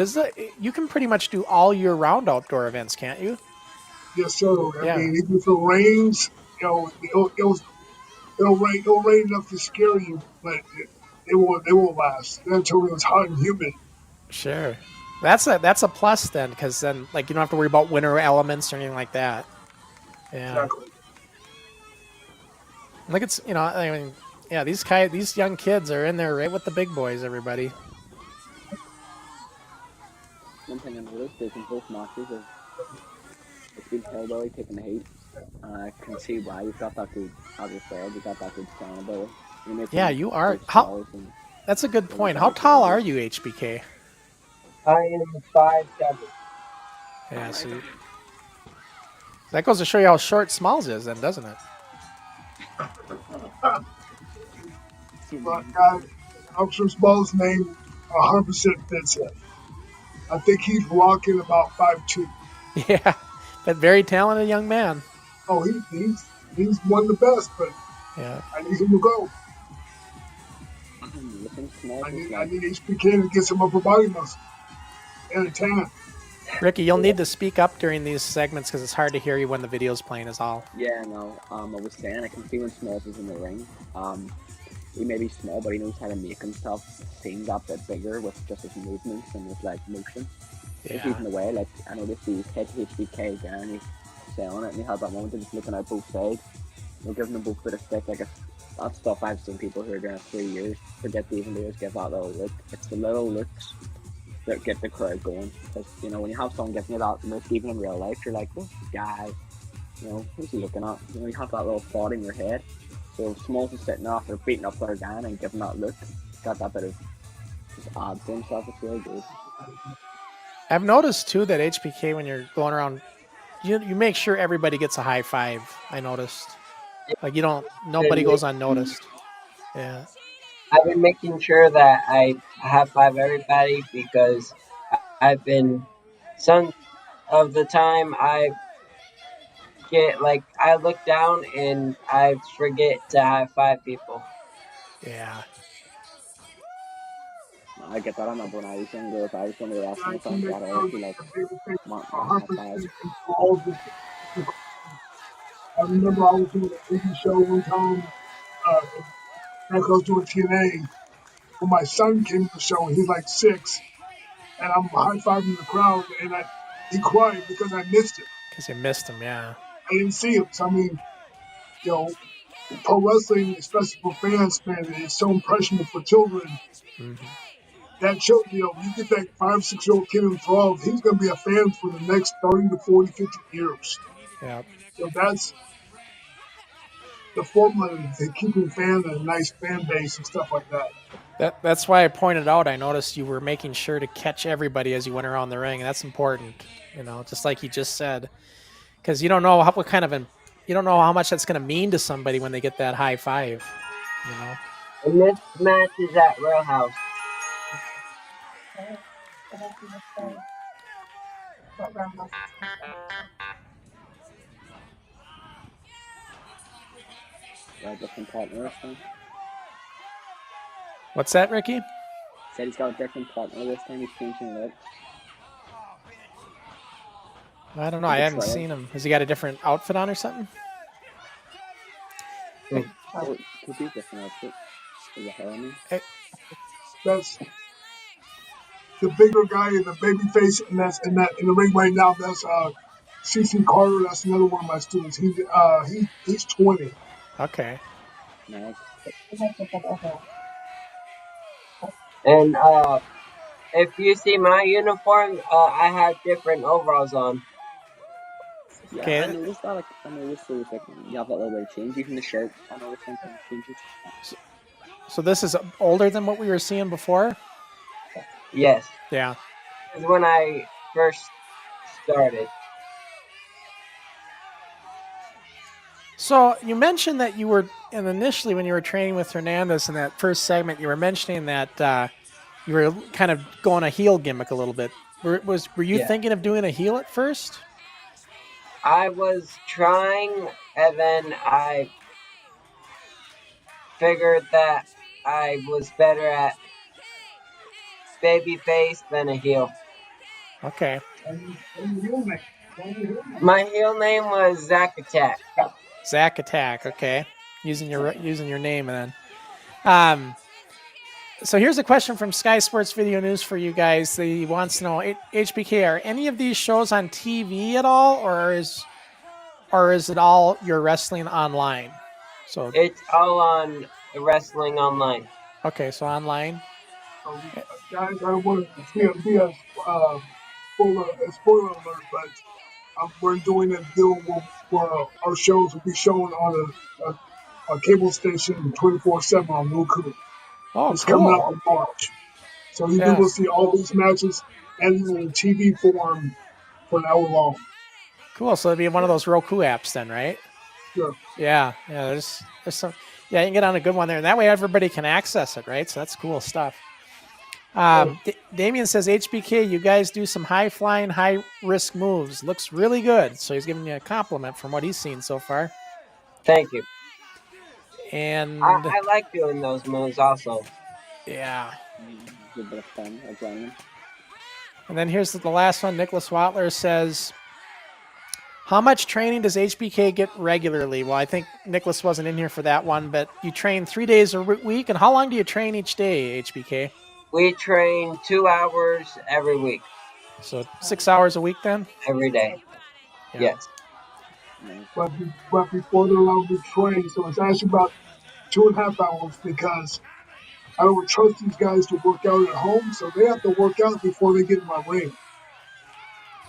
you can pretty much do all year round outdoor events, can't you? Yes, sir. I Yeah. mean, even if it rains, it'll rain enough to scare you, but it will last. San Antonio's hot and humid. Sure. That's a plus then, because then like you don't have to worry about winter elements or anything like that. Yeah. Exactly. Like it's I mean, yeah, these young kids are in there right with the big boys. Everybody. One thing I noticed is in both matches is it's been Hillbilly taking the heat. I can see why you've got that good, as you said, you've got that good stand ability. You're Yeah, making you are. good How? smalls and That's a good you're point. making How them tall feel are good. you, HBK? I am 5'7". Yeah, Alright, so that goes to show you how short Smalls is, then, doesn't it? But guy, Officer Small's name 100% fits him. I think he's rocking about 5'2". Yeah, but very talented young man. Oh, he's one of the best, but Yeah. I need him to go. the thing smalls is I like, need HBK to get some upper body muscle and a tan. Ricky, you'll need to speak up during these segments because it's hard to hear you when the video's playing. Is all. yeah, no, I was saying, I can see when Smalls is in the ring. He may be small, but he knows how to make himself seem that bit bigger with just his movements and his like motion. Just Yeah. even the way, like I noticed he hit HBK there and he's selling it, and he had that moment of just looking out both sides, giving them both a bit of stick. Like that's stuff I've seen people who are doing it 3 years forget to even do is give that little look. It's the little looks that get the crowd going. Because when you have someone giving you that look, even in real life, you're like, this guy, who's he looking at? You have that little thought in your head. So Smalls is sitting after beating up their guy and giving that look. Got that bit of just odd to himself. It's really good. I've noticed too that HBK when you're going around, you make sure everybody gets a high five. I noticed. Like nobody goes unnoticed. Yeah. I've been making sure that I high five everybody because I've been some of the time I get like I look down and I forget to high five people. Yeah. I get that. I remember when I was younger, if I was going to the I wrestling can event, make I'd always sure be like, that they will take wanting to high 100% five. control of the. I remember I was doing an indie show one time. Back I was doing TNA. When my son came to the show, he's like 6, and I'm high fiving the crowd, and he cried because I missed him. Because you missed him. Yeah. I didn't see him. So I mean, you know, pro wrestling, especially for fans, man, it's so impressionable for children. Hmm. That child, you get that 5, 6-year-old kid enthralled, he's going to be a fan for the next 30 to 40, 50 years. Yeah. That's the formula to keeping fans and a nice fan base and stuff like that. That's why I pointed out. I noticed you were making sure to catch everybody as you went around the ring, and that's important. Just like he just said, because you don't know you don't know how much that's going to mean to somebody when they get that high five. You know. And this match is at Row House. Yeah, different partner this time. What's that, Ricky? Said he's got a different partner this time. He's changing looks. I don't know. The I haven't betrayal. seen him. Has he got a different outfit on or something? Hey, Oh, it could be a different outfit. Is it Harriman? hey, That's the bigger guy in the baby face, and that's in the ring right now. That's CC Carter. That's another one of my students. He's 20. okay. Nice. And if you see my uniform, I have different overalls on. Yeah, I Okay. noticed that. Like, I noticed there was like you have that little bit of change. Even the shirt, I noticed something changes. So this is older than what we were seeing before. Yes, Yeah. this is when I first started. So you mentioned that you were, and initially when you were training with Hernandez in that first segment, you were mentioning that you were kind of going a heel gimmick a little bit. Were you Yeah. thinking of doing a heel at first? I was trying, and then I figured that I was better at babyface than a heel. Okay. And your name. And your name. My heel name was Zack Attack. Zack Attack. Okay. Using your name and then. So here's a question from Sky Sports Video News for you guys. He wants to know, HBK, are any of these shows on TV at all, or is it all your wrestling online? So It's all on Wrestling Online. okay, so online. Guys, I don't want to be a spoiler alert, but we're doing a deal where our shows will be shown on a cable station 24/7 on Roku. Oh, It's coming cool. out in March. So you Yeah, will see all these matches and in TV form for an hour long. cool. So it'd be one of those Roku apps then, right? Sure. Yeah. There's some. Yeah, you can get on a good one there, and that way everybody can access it, right? So that's cool stuff. Damien says, HBK, you guys do some high flying, high risk moves. Looks really good. So he's giving you a compliment from what he's seen so far. Thank you. And I like doing those moves also. yeah. Good bit of fun, adrenaline. And then here's the last one. Nicholas Watler says, how much training does HBK get regularly? Well, I think Nicholas wasn't in here for that one, but you train 3 days a week. And how long do you train each day, HBK? We train 2 hours every week. So 6 hours a week then? Every day. Yeah. Yes. But before they're allowed to train, so it's actually about 2.5 hours because I don't trust these guys to work out at home, so they have to work out before they get in my ring.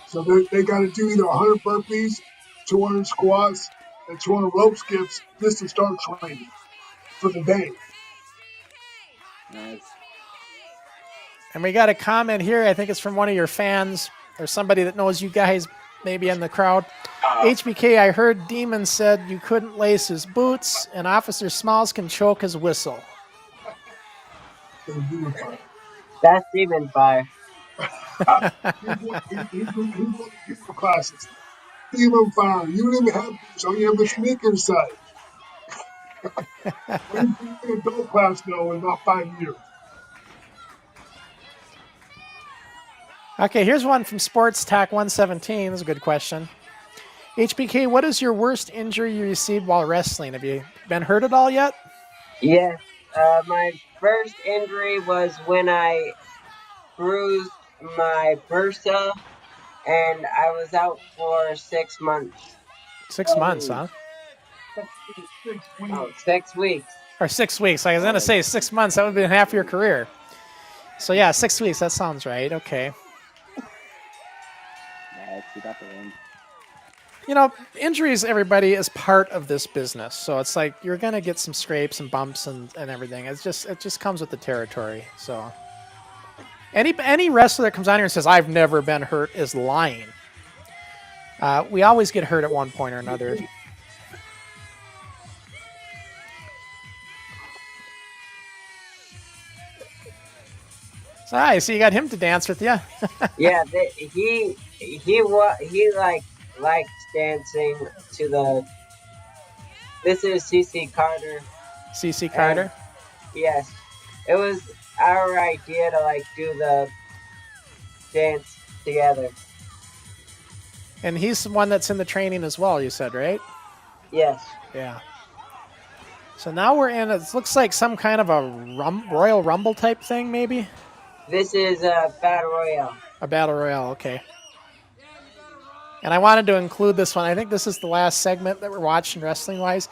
So they got to do either 100 burpees, 200 squats, and 200 rope skips just to start training for the day. Nice. And we got a comment here. I think it's from one of your fans or somebody that knows you guys, maybe in the crowd. HBK, I heard Demon said you couldn't lace his boots, and Officer Smalls can choke his whistle. That's Demon Fire. He's for classes. Even fire. You didn't even have so you have the sneaker size. We've been in adult class now in about 5 years. Okay, here's one from Sports Tack 117. This is a good question. HBK, what is your worst injury you received while wrestling? Have you been hurt at all yet? Yes. My first injury was when I bruised my bursa, and I was out for 6 months. 6 months, huh? 6 weeks. Or 6 weeks. I was going to say 6 months. That would have been half your career. So, yeah, 6 weeks. That sounds right. Okay. You got the ring. You know, injuries, everybody, is part of this business. So it's like you're going to get some scrapes and bumps and everything. It just comes with the territory. So any wrestler that comes on here and says, I've never been hurt is lying. We always get hurt at one point or another. So, hi, so you got him to dance with you. Yeah, he liked dancing to the. This is CC Carter. CC Carter? Yes, it was our idea to do the dance together. And he's the one that's in the training as well, you said, right? Yes. Yeah. So now we're in, it looks like some kind of a Royal Rumble type thing, maybe? This is a Battle Royale. A Battle Royale, okay. And I wanted to include this one. I think this is the last segment that we're watching wrestling-wise.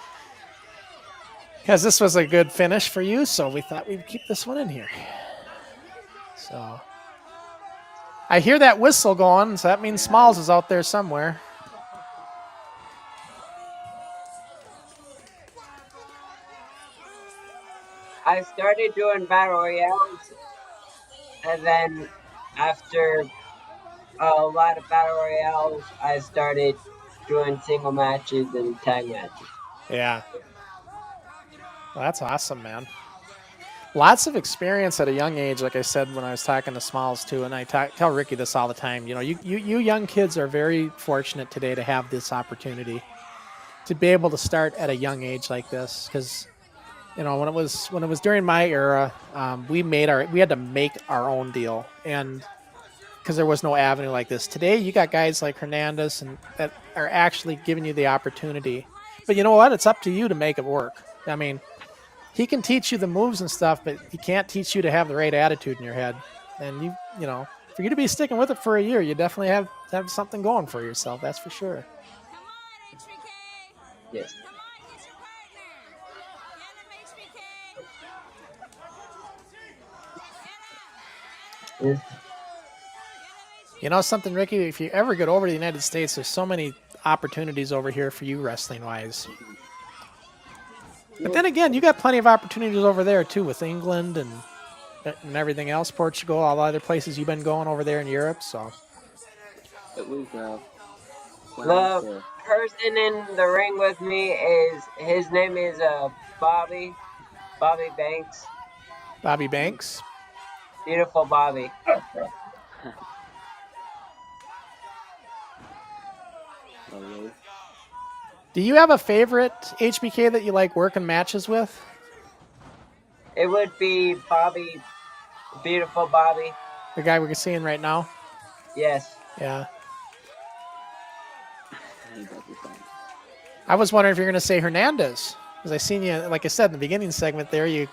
Because this was a good finish for you, so we thought we'd keep this one in here. So I hear that whistle going, so that means Smalls is out there somewhere. I started doing Battle Royales, and then after a lot of Battle Royales, I started doing single matches and tag matches. Yeah. Well, that's awesome, man. Lots of experience at a young age, like I said when I was talking to Smalls too, and I tell Ricky this all the time. You know, you young kids are very fortunate today to have this opportunity to be able to start at a young age like this, because you know when it was during my era, we had to make our own deal, and because there was no avenue like this. Today, you got guys like Hernandez and that are actually giving you the opportunity. But you know what? It's up to you to make it work. I mean, he can teach you the moves and stuff, but he can't teach you to have the right attitude in your head. And you know, for you to be sticking with it for a year, you definitely have something going for yourself. That's for sure. Yes. Yes. You know something, Ricky? If you ever get over to the United States, there's so many opportunities over here for you wrestling wise. But then again, you got plenty of opportunities over there too, with England and everything else, Portugal, all the other places you've been going over there in Europe. So It was well, The person in the ring with me his name is Bobby Banks. Bobby Banks. Beautiful Bobby. Do you have a favorite HBK that you like working matches with? It would be Bobby, beautiful Bobby. The guy we're seeing right now? Yes. Yeah. I was wondering if you're going to say Hernandez, because I seen you, like I said in the beginning segment there, you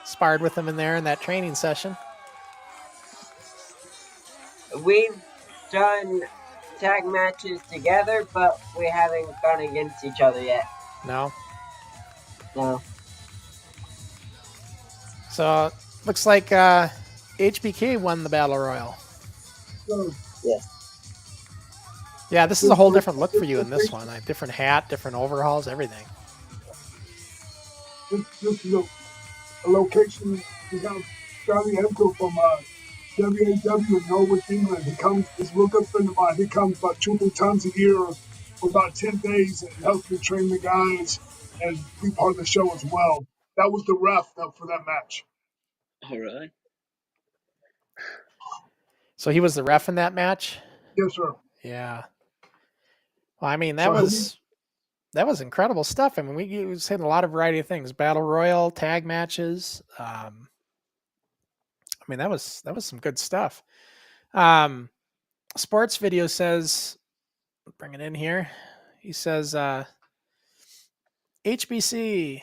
sparred with him in there in that training session. We've done tag matches together, but we haven't gone against each other yet. No. No. So looks like HBK won the Battle Royal. Yes. Yeah, this is a whole different look for you in this one. A different hat, different overhauls, everything. This is a location. We got Johnny Enko from WAW in Norwich, England. He's a real good friend of mine. He comes about 2 or 3 times a year for about 10 days and helps me train the guys and be part of the show as well. That was the ref for that match. Oh, really? So he was the ref in that match? Yes, sir. Yeah. Well, I mean, that was incredible stuff. I mean, we was hitting a lot of variety of things: battle royal, tag matches. I mean, that was some good stuff. Sports Video says, bring it in here. He says, HBC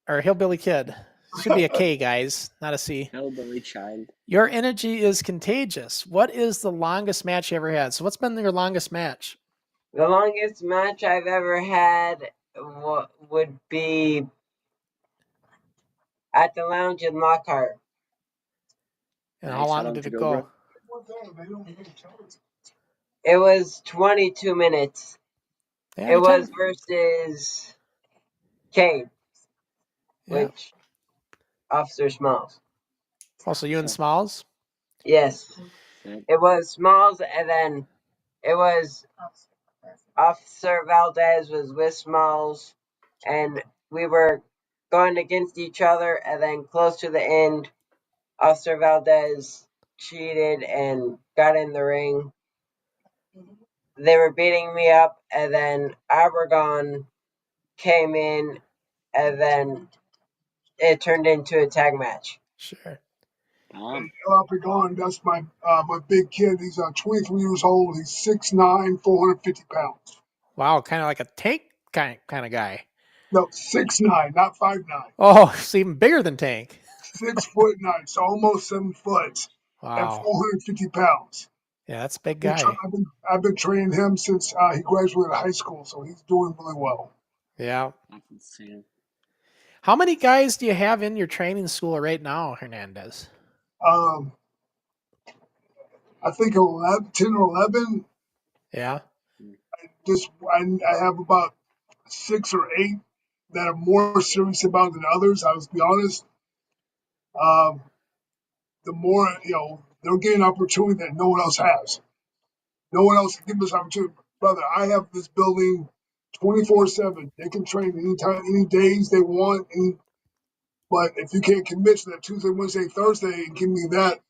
or Hillbilly Kid, should be a K, guys, not a C. Hillbilly child. Your energy is contagious. What is the longest match you ever had? So, what's been your longest match? The longest match I've ever had would be at the lounge in Lockhart. And Nice. how How long long did did it you go, go? It was 22 minutes. Yeah, It was versus Cade, which Officer Smalls. Also, you and Smalls? Yes. Yeah. It was Smalls, and then it was Officer Valdez was with Smalls, and we were going against each other, and then close to the end, Officer Valdez cheated and got in the ring. They were beating me up, and then Abergon came in, and then it turned into a tag match. Sure. Gone. That's my big kid. He's 23 years old. He's 6'9", 450 pounds. Wow, kind of like a Tank kind of guy. No, 6'9", not 5'9". Oh, it's even bigger than Tank. 6'9", so almost 7 foot. Wow. And 450 pounds. Yeah, that's a big guy. I've been training him since he graduated high school, so he's doing really well. Yeah. That's insane. How many guys do you have in your training school right now, Hernandez? I think 10 or 11. Yeah. I have about 6 or 8 that are more serious about it than others. I was be honest. The more they're getting opportunity that no one else has. No one else can give this opportunity. Brother, I have this building 24/7. They can train anytime, any days they want. But if you can't commit to that Tuesday, Wednesday, Thursday, and give me that,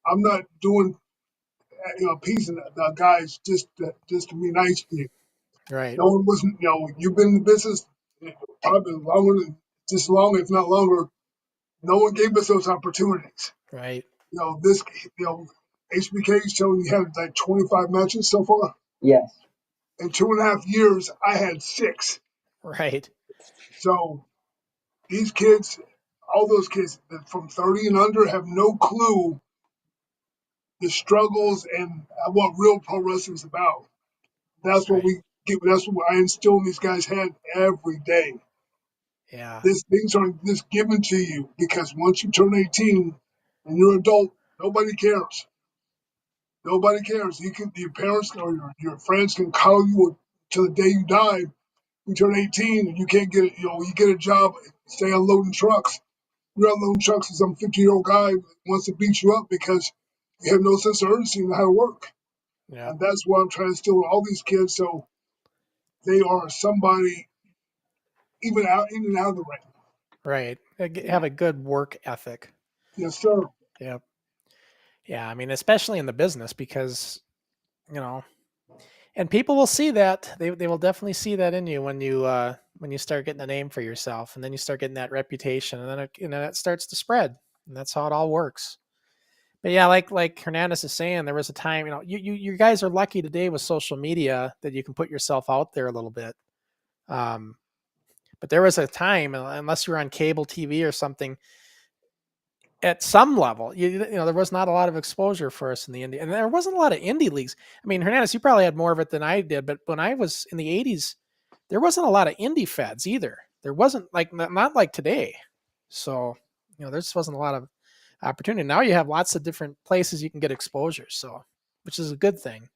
I'm not doing appeasing the guys just to be nice to you. Right. No one wasn't. You've been in the business probably longer than just long, if not longer. No one gave us those opportunities. Right. This, HBK showed you had like 25 matches so far. Yes. In 2.5 years, I had 6. Right. So these kids, all those kids from 30 and under, have no clue the struggles and what real pro wrestling is about. That's what Right. we give. That's what I instill in these guys' head every day. Yeah. Things aren't just given to you because once you turn 18 and you're an adult, nobody cares. Nobody cares. Your parents or your friends can call you till the day you die. You turn 18 and you can't get you get a job, say unloading trucks. You're unloading trucks and some 50-year-old guy wants to beat you up because you have no sense of urgency and how to work. Yeah. And that's what I'm trying to instill in all these kids so they are somebody even out in and out of the ring. Right. Have a good work ethic. Yes, sir. Yep. Yeah. I mean, especially in the business because, and people will see that. They will definitely see that in you when you start getting a name for yourself, and then you start getting that reputation, and then it starts to spread, and that's how it all works. But yeah, like Hernandez is saying, there was a time, you guys are lucky today with social media that you can put yourself out there a little bit. But there was a time, unless you were on cable TV or something, at some level, there was not a lot of exposure for us in the indie, and there wasn't a lot of indie leagues. I mean, Hernandez, you probably had more of it than I did, but when I was in the '80s, there wasn't a lot of indie feds either. There wasn't not like today. So, there just wasn't a lot of opportunity. Now you have lots of different places you can get exposure, so which is a good thing.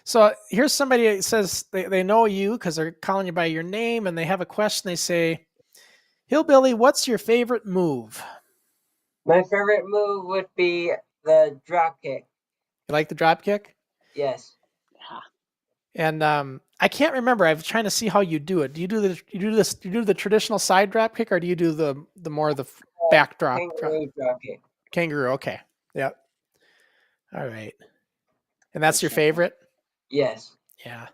So here's somebody that says they know you because they're calling you by your name, and they have a question. They say, Hillbilly, what's your favorite move? My favorite move would be the drop kick. You like the drop kick? Yes. And I can't remember. I'm trying to see how you do it. Do you do the traditional side drop kick, or do you do the more of the back drop? Kangaroo drop kick. Kangaroo. Okay. Yep. All right. And that's your favorite? Yes. Yeah.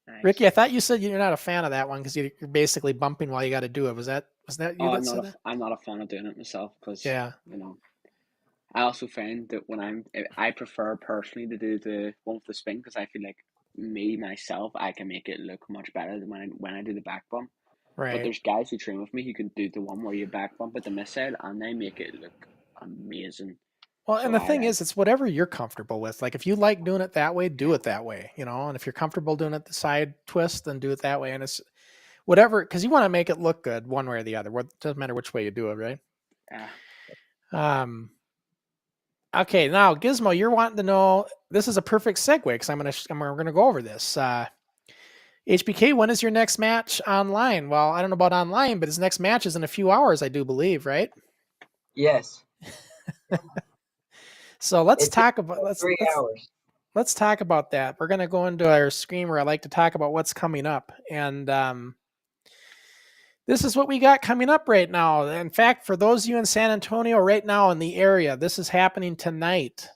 Nice. Ricky, I thought you said you're not a fan of that one because you're basically bumping while you got to do it. Was that you that said that? I'm not a fan of doing it myself because Yeah. I also find that I prefer personally to do the one with the spin because I feel like myself I can make it look much better than when I do the back bump. Right. But there's guys who train with me who can do the one where you back bump at the miss side and they make it look amazing. Well, and the thing is, it's whatever you're comfortable with. Like if you like doing it that way, do it that way, and if you're comfortable doing it the side twist, then do it that way. And it's whatever, because you want to make it look good one way or the other. It doesn't matter which way you do it, right? Yeah. Okay, now Gizmo, you're wanting to know. This is a perfect segue because we're gonna go over this. HBK, when is your next match online? Well, I don't know about online, but his next match is in a few hours, I do believe, right? Yes. So let's talk about 3 hours. Let's talk about that. We're gonna go into our screen where I like to talk about what's coming up, and this is what we got coming up right now. In fact, for those of you in San Antonio right now in the area, this is happening tonight.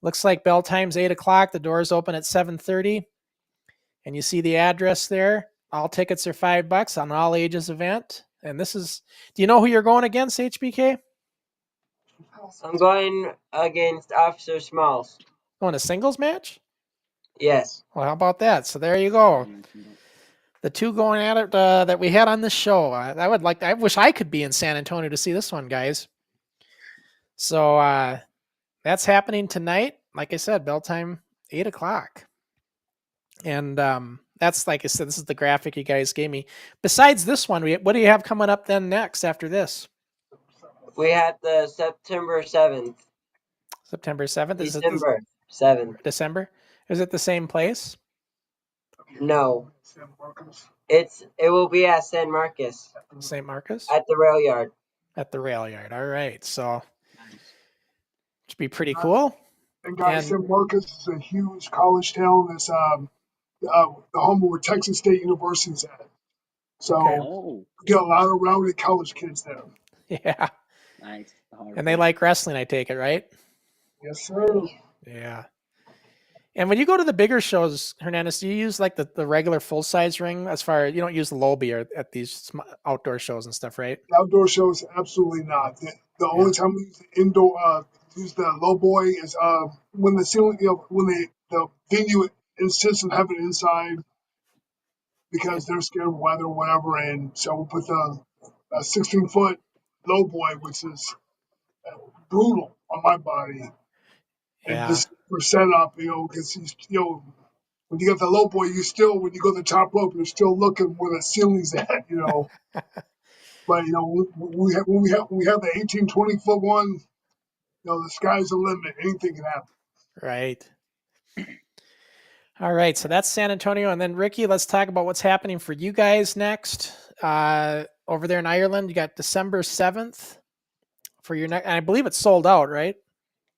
Looks like bell time's 8:00. The doors open at 7:30, and you see the address there. All tickets are $5 on all ages event. And this is. Do you know who you're going against, HBK? I'm going against Officer Smalls. Going a singles match? Yes. Well, how about that? So there you go. The two going at it that we had on this show. I wish I could be in San Antonio to see this one, guys. So that's happening tonight. Like I said, bell time 8:00. And that's, like I said, this is the graphic you guys gave me. Besides this one, what do you have coming up then next after this? We had the September 7th. September 7th? December 7th. December? Is it the same place? No. It will be at San Marcos. St. Marcos? At the rail yard. At the rail yard. All right. So should be pretty cool. And guys, San Marcos is a huge college town. It's the home where Texas State University is at. So Okay. Oh, we get a lot of rounded college kids there. Yeah. nice. The And they Harvard. like wrestling, I take it, right? Yes, sir. Yeah. And when you go to the bigger shows, Hernandez, do you use like the regular full size ring as far as you don't use the low beer at these outdoor shows and stuff, right? The outdoor shows, absolutely not. The Yeah. only time we use the indoor, use the low boy is when the ceiling, when the venue insists on having it inside because they're scared of weather or whatever, and so we'll put the 16-foot low boy, which is brutal on my body, and Yeah. just for setup, because when you got the low boy, you still when you go to the top rope, you're still looking where the ceiling's at. But when we have the 18-20 foot one, the sky's the limit. Anything can happen. Right. All right. So that's San Antonio. And then Ricky, let's talk about what's happening for you guys next. Over there in Ireland, you got December 7th for your next, and I believe it's sold out, right?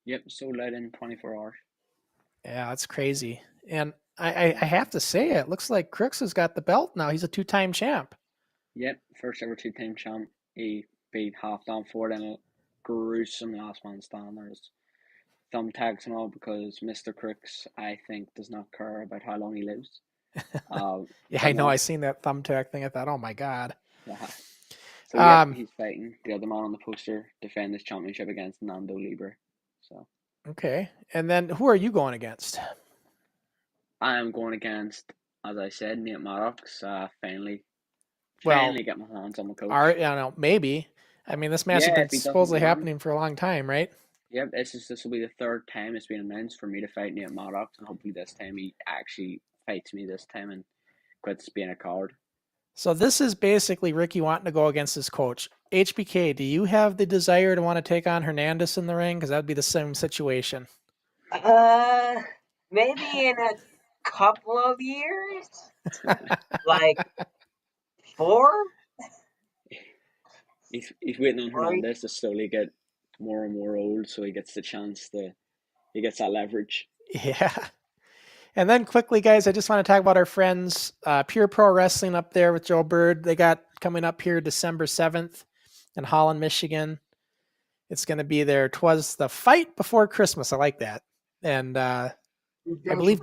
Yep, sold out in 24 hours. Yeah, that's crazy. And I have to say, it looks like Crooks has got the belt now. He's a 2-time champ. Yep, first ever 2-time champ. He beat Half Down Ford in a gruesome last man stand. There's thumbtacks and all because Mr. Crooks, I think, does not care about how long he lives. Yeah, I know. I seen that thumbtack thing. I thought, oh my God. Yeah. So yeah, he's fighting the other man on the poster, defend his championship against Nando Libre. So okay. And then who are you going against? I am going against, as I said, Nate Maddox. Finally get my hands on the coach. I don't know, maybe. I mean, this match has been supposedly happening for a long time, right? Yep, this will be the third time it's been announced for me to fight Nate Maddox, and hopefully this time he actually fights me this time and quits being a coward. So this is basically Ricky wanting to go against his coach. HBK, do you have the desire to want to take on Hernandez in the ring? Because that would be the same situation. Maybe in a couple of years, like 4. He's waiting on Hernandez to slowly get more and more old, so he gets the chance he gets that leverage. Yeah. And then quickly, guys, I just want to talk about our friends, Pure Pro Wrestling up there with Joe Bird. They got coming up here December 7th in Holland, Michigan. It's going to be there. 'Twas the fight before Christmas. I like that. And I believe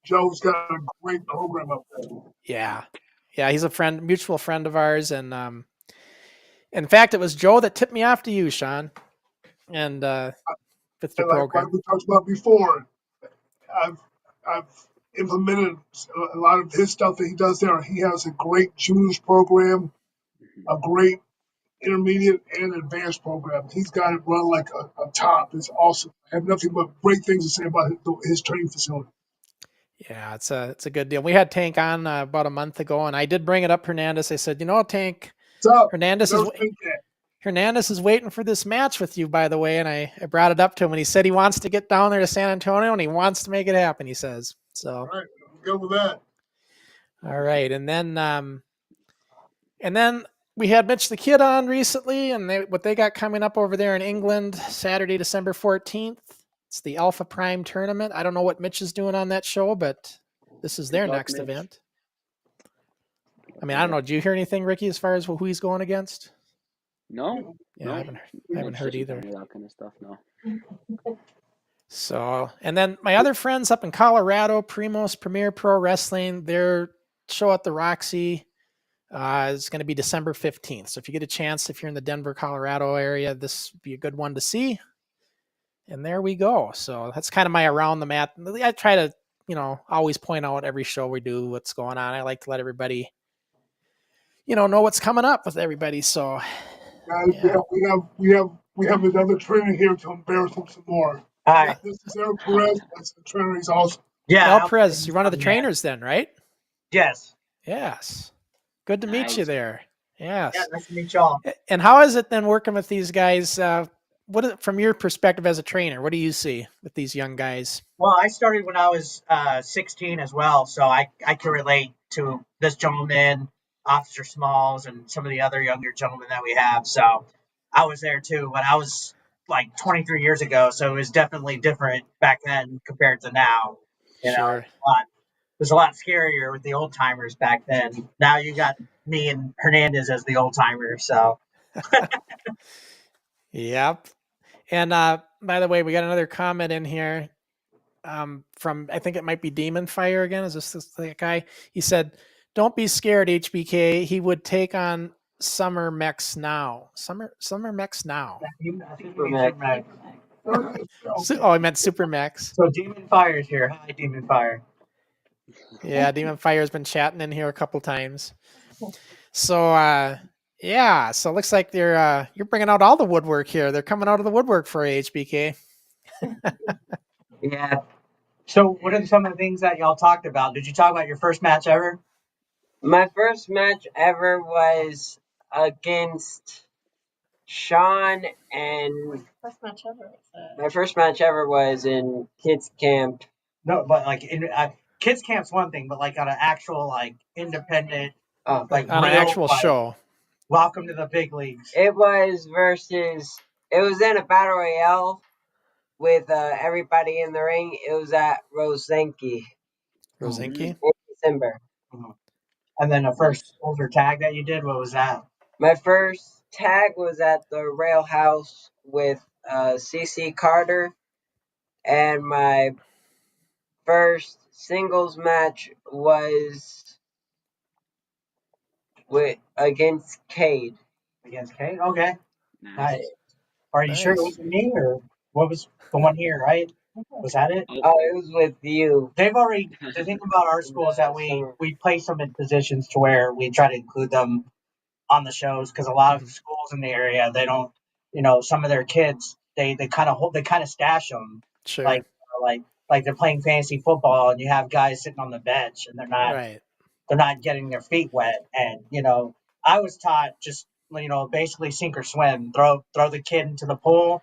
Joe's got a great program up there. Yeah. Yeah, he's a mutual friend of ours. And in fact, it was Joe that tipped me off to you, Shawn. And with the program. Like we talked about before, I've implemented a lot of his stuff that he does there. He has a great juniors program, a great intermediate and advanced program. He's got it run like a top. It's awesome. I have nothing but great things to say about his training facility. Yeah, it's a good deal. We had Tank on about a month ago, and I did bring it up, Hernandez. I said, Tank, Hernandez is waiting for this match with you, by the way. And I brought it up to him, and he said he wants to get down there to San Antonio, and he wants to make it happen, he says. So, all right, go with that. All right, and then we had Mitch the Kid on recently, and what they got coming up over there in England, Saturday, December 14th. It's the Alpha Prime tournament. I don't know what Mitch is doing on that show, but this is their next event. I mean, I don't know. Did you hear anything, Ricky, as far as who he's going against? No. Yeah, no. I haven't heard either. That kind of stuff, no. So, and then my other friends up in Colorado, Primos Premier Pro Wrestling, their show at the Roxy is going to be December 15th. So if you get a chance, if you're in the Denver, Colorado area, this would be a good one to see. And there we go. So that's kind of my around the mat. I try to, always point out every show we do what's going on. I like to let everybody, know what's coming up with everybody. So, guys, yeah. we have another trainer here to embarrass him some more. Hi. This is El Perez. That's the trainer. He's awesome. Yeah, El Perez, you're one of the trainers then, right? Yes. Yes. Good to meet you there. Yes. Yeah, nice to meet y'all. And how is it then working with these guys? From your perspective as a trainer, what do you see with these young guys? Well, I started when I was 16 as well, so I can relate to this gentleman, Officer Smalls, and some of the other younger gentlemen that we have. So I was there too. When I was like 23 years ago, so it was definitely different back then compared to now. You know, Sure. it was a lot scarier with the old timers back then. Now you got me and Hernandez as the old timers. So Yep. And by the way, we got another comment in here from, I think it might be Demon Fire again. Is this the guy? He said, "Don't be scared, HBK. He would take on Summer Mechs now. Summer Mechs now." I think you mean Super Max. Oh, I meant Super Mechs. So Demon Fire's here. Hi, Demon Fire. Yeah, Demon Fire's been chatting in here a couple times. So yeah, so it looks like you're bringing out all the woodwork here. They're coming out of the woodwork for HBK. Yeah, So what are some of the things that y'all talked about? Did you talk about your first match ever? my first match ever was against Shawn, and my first match ever was in kids camp. No, but like in kids camp's one thing, but like on an actual like independent, Oh, like On an real actual like, show. welcome to the big leagues. it was in a battle royale with everybody in the ring. It was at Rosenki Rosinki. in December. And then the first older tag that you did, what was that? My first tag was at the Rail House with CC Carter, and my first singles match was against Cade. Against Kate? Okay. Nice. Are you sure it Nice. was me or what was the one here, right? Was that it? Oh, it was with you. They've already. The thing about our school is that we place them in positions to where we try to include them on the shows because a lot of schools in the area they don't. You know, some of their kids they kind of stash them Sure. like they're playing fantasy football and you have guys sitting on the bench and Right. they're not getting their feet wet and you know I was taught just basically sink or swim throw the kid into the pool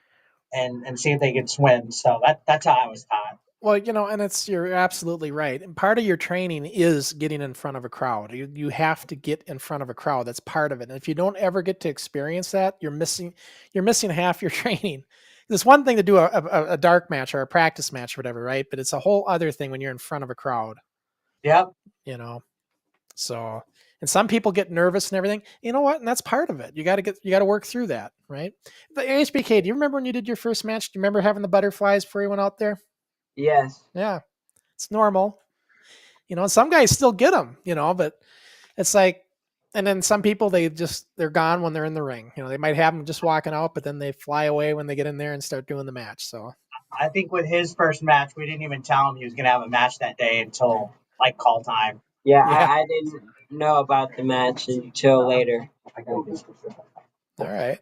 and see if they can swim so that's how I was taught. Well, and you're absolutely right. And part of your training is getting in front of a crowd. You have to get in front of a crowd. That's part of it. And if you don't ever get to experience that, you're missing half your training. It's one thing to do a dark match or a practice match or whatever, right? But it's a whole other thing when you're in front of a crowd. Yep. So, and some people get nervous and everything. You know what? And that's part of it. You got to work through that, right? The HBK, do you remember when you did your first match? Do you remember having the butterflies before you went out there? Yes. Yeah, it's normal. Some guys still get them, but it's like, and then some people, they're gone when they're in the ring. They might have them just walking out, but then they fly away when they get in there and start doing the match. So I think with his first match we didn't even tell him he was going to have a match that day until like call time. Yeah, Yeah. I didn't know about the match until later. All right.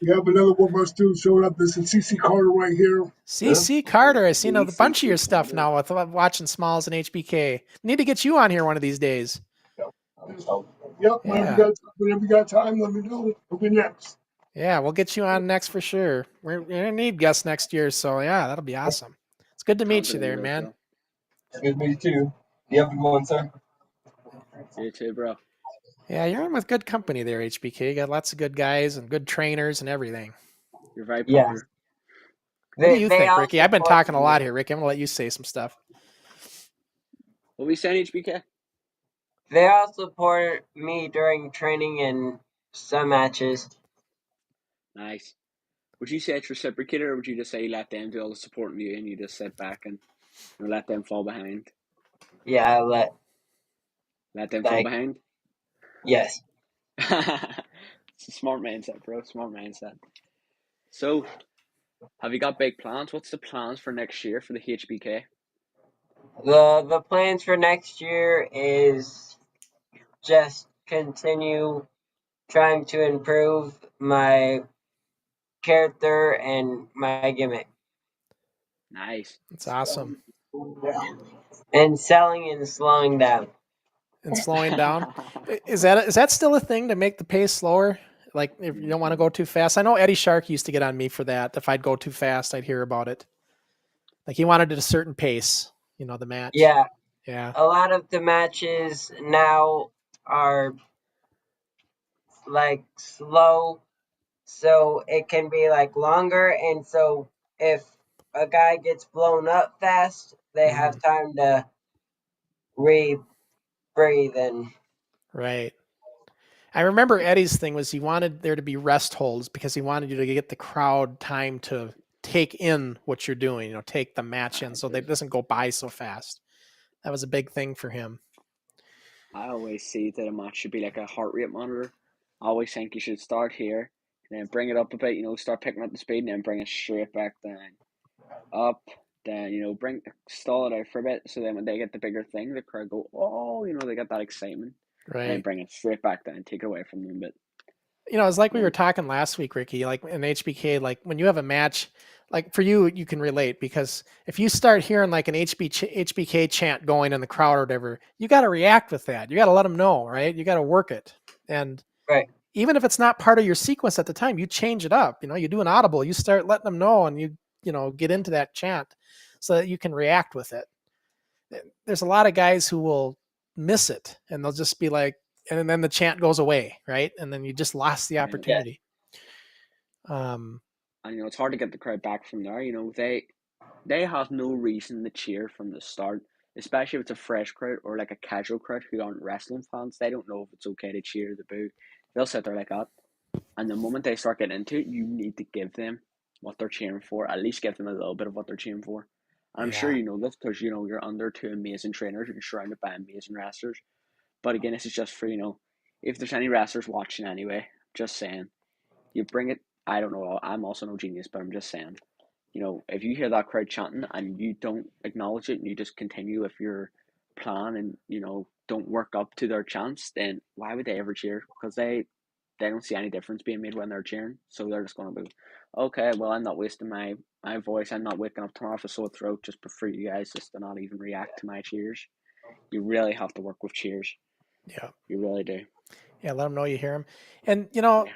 We have another one of our students showing up. This is CC Carter right here. CC Carter, I've seen a bunch of your stuff now with watching Smalls and HBK. Need to get you on here one of these days. Yep, whenever you got time, let me know. We'll be next. Yeah, we'll get you on next for sure. We're gonna need guests next year, so yeah, that'll be awesome. It's good to meet you there, man. It's good to meet you too. You have a good one, sir. You too, bro. Yeah, you're in with good company there, HBK. You got lots of good guys and good trainers and everything. You're very Yeah. popular. What do you think, all Ricky? I've been support talking a me. lot here, Ricky. I'm gonna let you say some stuff. What we saying, HBK? They all support me during training and some matches. Nice. Would you say it's reciprocated, or would you just say you let them do all the supporting you and you just sit back and let them fall behind? Yeah, Let them fall like- behind? yes. It's a smart mindset, bro. Smart mindset. So, have you got big plans? What's the plans for next year for the HBK? The plans for next year is just continue trying to improve my character and my gimmick. Nice. It's awesome. And selling and slowing down. And slowing down. Is that still a thing to make the pace slower? Like if you don't want to go too fast? I know Eddie Shark used to get on me for that. If I'd go too fast, I'd hear about it. Like he wanted at a certain pace, the match. Yeah. Yeah. A lot of the matches now are like slow so it can be like longer. And so if a guy gets blown up fast, they have time to re breathe and Right. I remember Eddie's thing was he wanted there to be rest holds because he wanted you to get the crowd time to take in what you're doing, take the match in so that it doesn't go by so fast. That was a big thing for him. I always see that a match should be like a heart rate monitor. I always think you should start here and then bring it up a bit, start picking up the speed and then bring it straight back down. Up, then, stall it out for a bit so then when they get the bigger thing, the crowd go, oh, they get that excitement. And then Right. bring it straight back down, take it away from them a bit. It's like we were talking last week, Ricky, like in HBK, like when you have a match, like for you, you can relate because if you start hearing like an HBK chant going in the crowd or whatever, you got to react with that. You got to let them know, right? You got to work it. And right. even if it's not part of your sequence at the time, you change it up. You do an audible, you start letting them know and you get into that chant so that you can react with it. There's a lot of guys who will miss it and they'll just be like, and then the chant goes away, right? And then you just lost the opportunity. And it's hard to get the crowd back from there. They have no reason to cheer from the start, especially if it's a fresh crowd or like a casual crowd who aren't wrestling fans. They don't know if it's okay to cheer the boo. They'll sit there like that. And the moment they start getting into it, you need to give them what they're cheering for. At least give them a little bit of what they're cheering for. And I'm sure you know this because you're under two amazing trainers and surrounded by amazing wrestlers. But again, this is just for if there's any wrestlers watching anyway, just saying, you bring it. I don't know. I'm also no genius, but I'm just saying, if you hear that crowd chanting and you don't acknowledge it and you just continue with your plan and don't work up to their chants, then why would they ever cheer? Because they don't see any difference being made when they're cheering. So they're just going to be, okay, well, I'm not wasting my voice. I'm not waking up tomorrow with a sore throat just for you guys just to not even react to my cheers. You really have to work with cheers. Yeah. You really do. Yeah, let them know you hear them. And,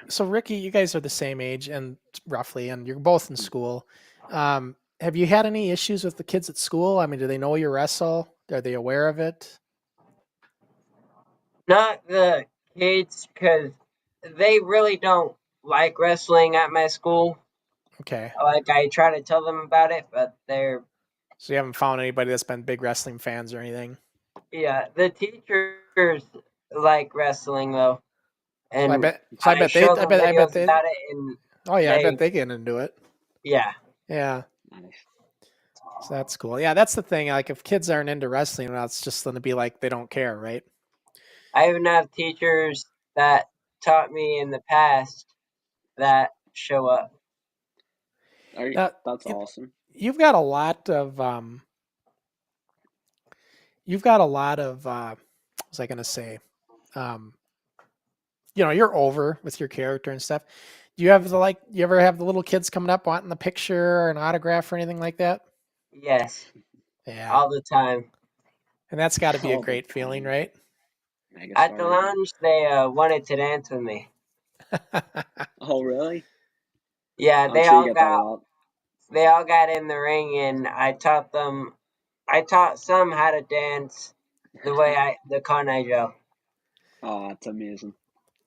so Ricky, you guys are the same age and roughly, and you're both in school. Have you had any issues with the kids at school? I mean, do they know you wrestle? Are they aware of it? Not the kids, because they really don't like wrestling at my school. Okay. Like, I try to tell them about it, but they're... So you haven't found anybody that's been big wrestling fans or anything? Yeah, the teachers like wrestling, though. And So I bet show them videos they. about it, and Oh yeah, I bet they get into it. Yeah. Yeah. Nice. So that's cool. Yeah, that's the thing. Like if kids aren't into wrestling, well, it's just going to be like they don't care, right? I even have teachers that taught me in the past that show up. That's awesome. You've got a lot of what was I going to say? You're over with your character and stuff. Do you have you ever have the little kids coming up wanting the picture or an autograph or anything like that? Yes. Yeah. All the time. And that's got to be a great feeling, right? At the lounge, they wanted to dance with me. Oh, really? Yeah, They all got in the ring, and I taught some how to dance the Kane Joe. Oh, that's amazing.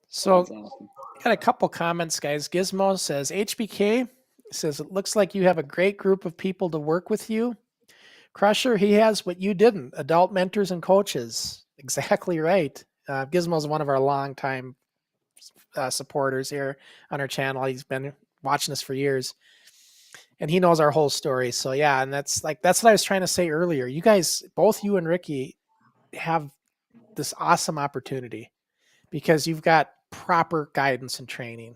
So, that's awesome. Got a couple comments, guys. Gizmo says, HBK says, it looks like you have a great group of people to work with you. Crusher, he has what you didn't, adult mentors and coaches. Exactly right. Gizmo's one of our longtime supporters here on our channel. He's been watching us for years. And he knows our whole story. So yeah, and that's what I was trying to say earlier. You guys, both you and Ricky, have this awesome opportunity because you've got proper guidance and training.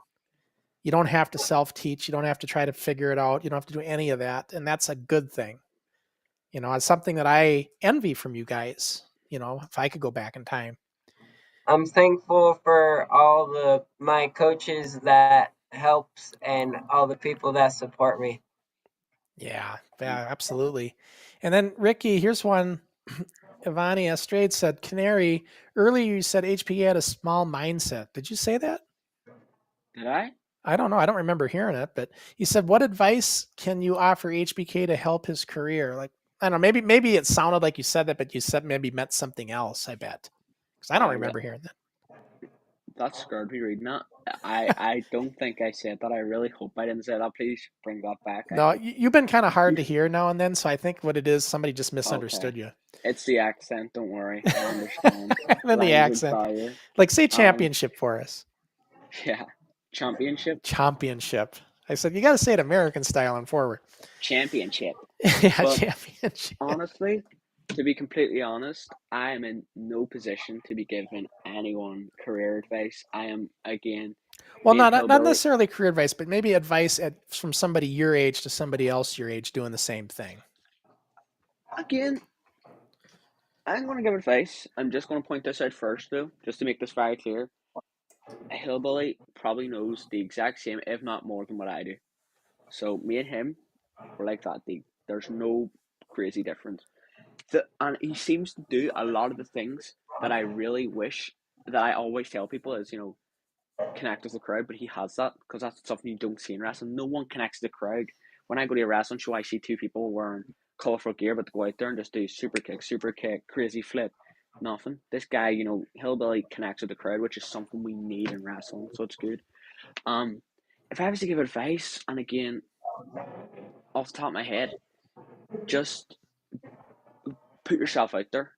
You don't have to self-teach. You don't have to try to figure it out. You don't have to do any of that. And that's a good thing. It's something that I envy from you guys, if I could go back in time. I'm thankful for all my coaches that helps and all the people that support me. Yeah, absolutely. And then Ricky, here's one. Ivani Estrade said, Canary, earlier you said HPA had a small mindset. Did you say that? Did I? I don't know. I don't remember hearing it, but you said, what advice can you offer HBK to help his career? Like, I don't know, maybe it sounded like you said that, but you said maybe meant something else, I bet. Because I don't remember hearing that. That scared me reading that. I don't think I said that. I really hope I didn't say that. Please bring that back. No, you've been kind of hard to hear now and then, so I think what it is, somebody just misunderstood Okay. you. It's the accent. Don't worry. I understand. And then the Language accent. barrier. Like, say Um. championship for us. Yeah. Championship. Championship. I said, you got to say it American style and forward. Championship. Yeah, But championship. honestly, to be completely honest, I am in no position to be giving anyone career advice. I am, again, Well, being not hillbilly. necessarily career advice, but maybe advice from somebody your age to somebody else your age doing the same thing. Again, I'm going to give advice. I'm just going to point this out first, though, just to make this very clear. A hillbilly probably knows the exact same, if not more, than what I do. So me and him, we're like that. There's no crazy difference. And he seems to do a lot of the things that I really wish that I always tell people is, connect with the crowd, but he has that because that's something you don't see in wrestling. No one connects with the crowd. When I go to a wrestling show, I see two people wearing colorful gear, but to go out there and just do super kick, crazy flip, nothing. This guy, hillbilly connects with the crowd, which is something we need in wrestling, so it's good. If I was to give advice, and again, off the top of my head, just put yourself out there.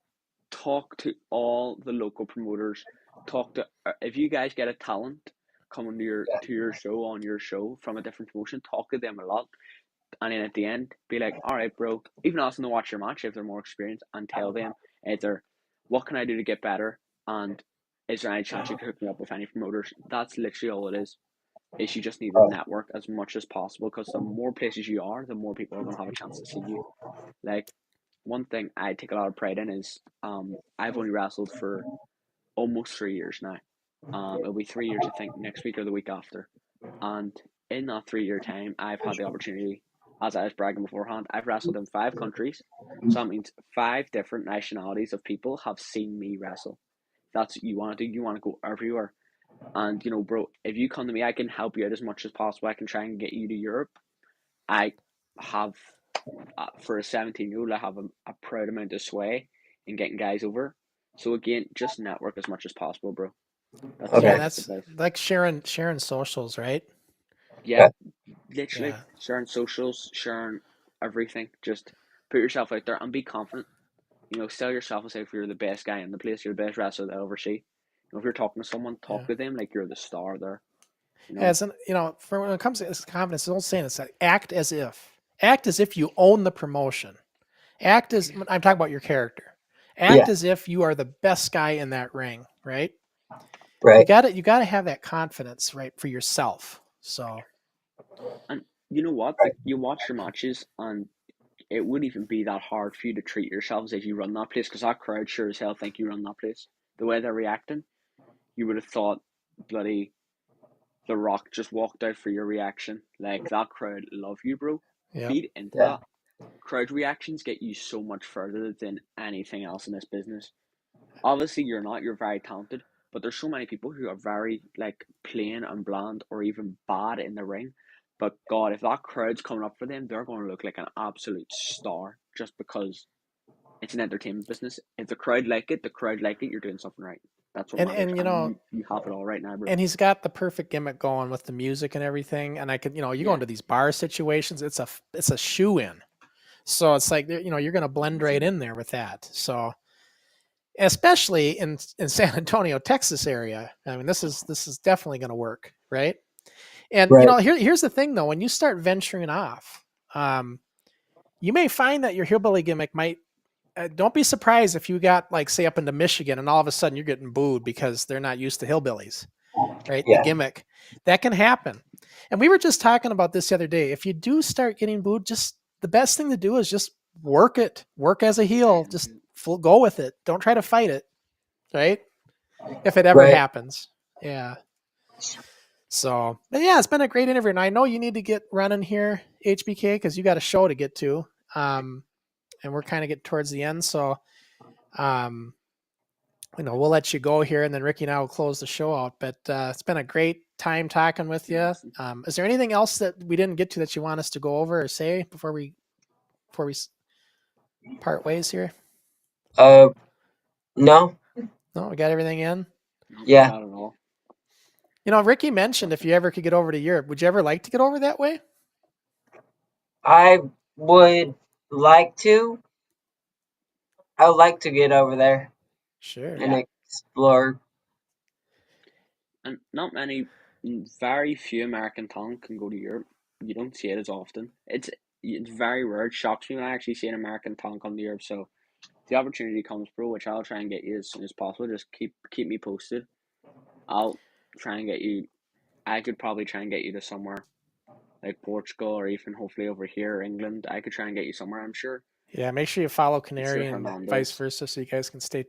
Talk to all the local promoters. Talk to if you guys get a talent coming to your show on your show from a different promotion, talk to them a lot. And then at the end, be like, all right, bro, even ask them to watch your match if they're more experienced and tell them either what can I do to get better and is there any chance you could hook me up with any promoters? That's literally all it is you just need to network as much as possible because the more places you are, the more people are going to have a chance to see you. Like, one thing I take a lot of pride in is I've only wrestled for almost 3 years now. It'll be 3 years, I think, next week or the week after. And in that 3 year time, I've had the opportunity, as I was bragging beforehand, I've wrestled in 5 countries. So that means 5 different nationalities of people have seen me wrestle. That's what you want to do. You want to go everywhere. And, bro, if you come to me, I can help you out as much as possible. I can try and get you to Europe. I have, for a 17-year-old, I have a proud amount of sway in getting guys over. So again, just network as much as possible, bro. That's like sharing socials, right? Yeah, literally Yeah. sharing socials, sharing everything. Just put yourself out there and be confident. Sell yourself and say if you're the best guy in the place, you're the best wrestler they'll ever see. If you're talking to someone, talk to them like you're the star there. As for when it comes to confidence, the old saying is like, act as if you own the promotion. Act as I'm talking about your character. Act as if you are the best guy in that ring, right? Right. You gotta have that confidence, right, for yourself. So, and you know what? Like, you watch your matches, and it wouldn't even be that hard for you to treat yourselves as you run that place, because that crowd sure as hell think you run that place. The way they're reacting, you would have thought bloody The Rock just walked out for your reaction. Like, that crowd love you, bro. Feed into that. Crowd reactions get you so much further than anything else in this business. Obviously, you're very talented, but there's so many people who are very, like, plain and bland or even bad in the ring. But God, if that crowd's coming up for them, they're going to look like an absolute star just because it's an entertainment business. If the crowd like it, you're doing something right. That's what matters. and you have it all right now, bro. And he's got the perfect gimmick going with the music and everything. And I could, you go into these bar situations, it's a shoe in. So it's like, you're going to blend right in there with that. So, especially in San Antonio, Texas area. I mean, this is definitely going to work, right? And here's the thing though, when you start venturing off, you may find that your hillbilly gimmick might. Don't be surprised if you got, like, say, up into Michigan, and all of a sudden you're getting booed because they're not used to hillbillies, right? The gimmick that can happen. And we were just talking about this the other day. If you do start getting booed, just the best thing to do is just work it. Work as a heel. Just go with it. Don't try to fight it, right? If it ever happens, yeah. So, but yeah, it's been a great interview, and I know you need to get running here, HBK, because you got a show to get to, and we're kind of getting towards the end. So, we'll let you go here, and then Ricky and I will close the show out. But it's been a great time talking with you. Is there anything else that we didn't get to that you want us to go over or say before we part ways here? No. No, we got everything in. Yeah. Not at all. You know, Ricky mentioned if you ever could get over to Europe, would you ever like to get over that way? I would like to. I would like to get over there Sure. and Yeah, explore. and not many, very few American talent can go to Europe. You don't see it as often. It's very rare. It shocks me when I actually see an American talent come to Europe. So if the opportunity comes, bro, which I'll try and get you as soon as possible. Just keep me posted. I'll try and get you. I could probably try and get you to somewhere like Portugal or even hopefully over here, England. I could try and get you somewhere. I'm sure. Yeah, make sure you follow Mr. Canary and vice Hernandez. versa, so you guys can stay,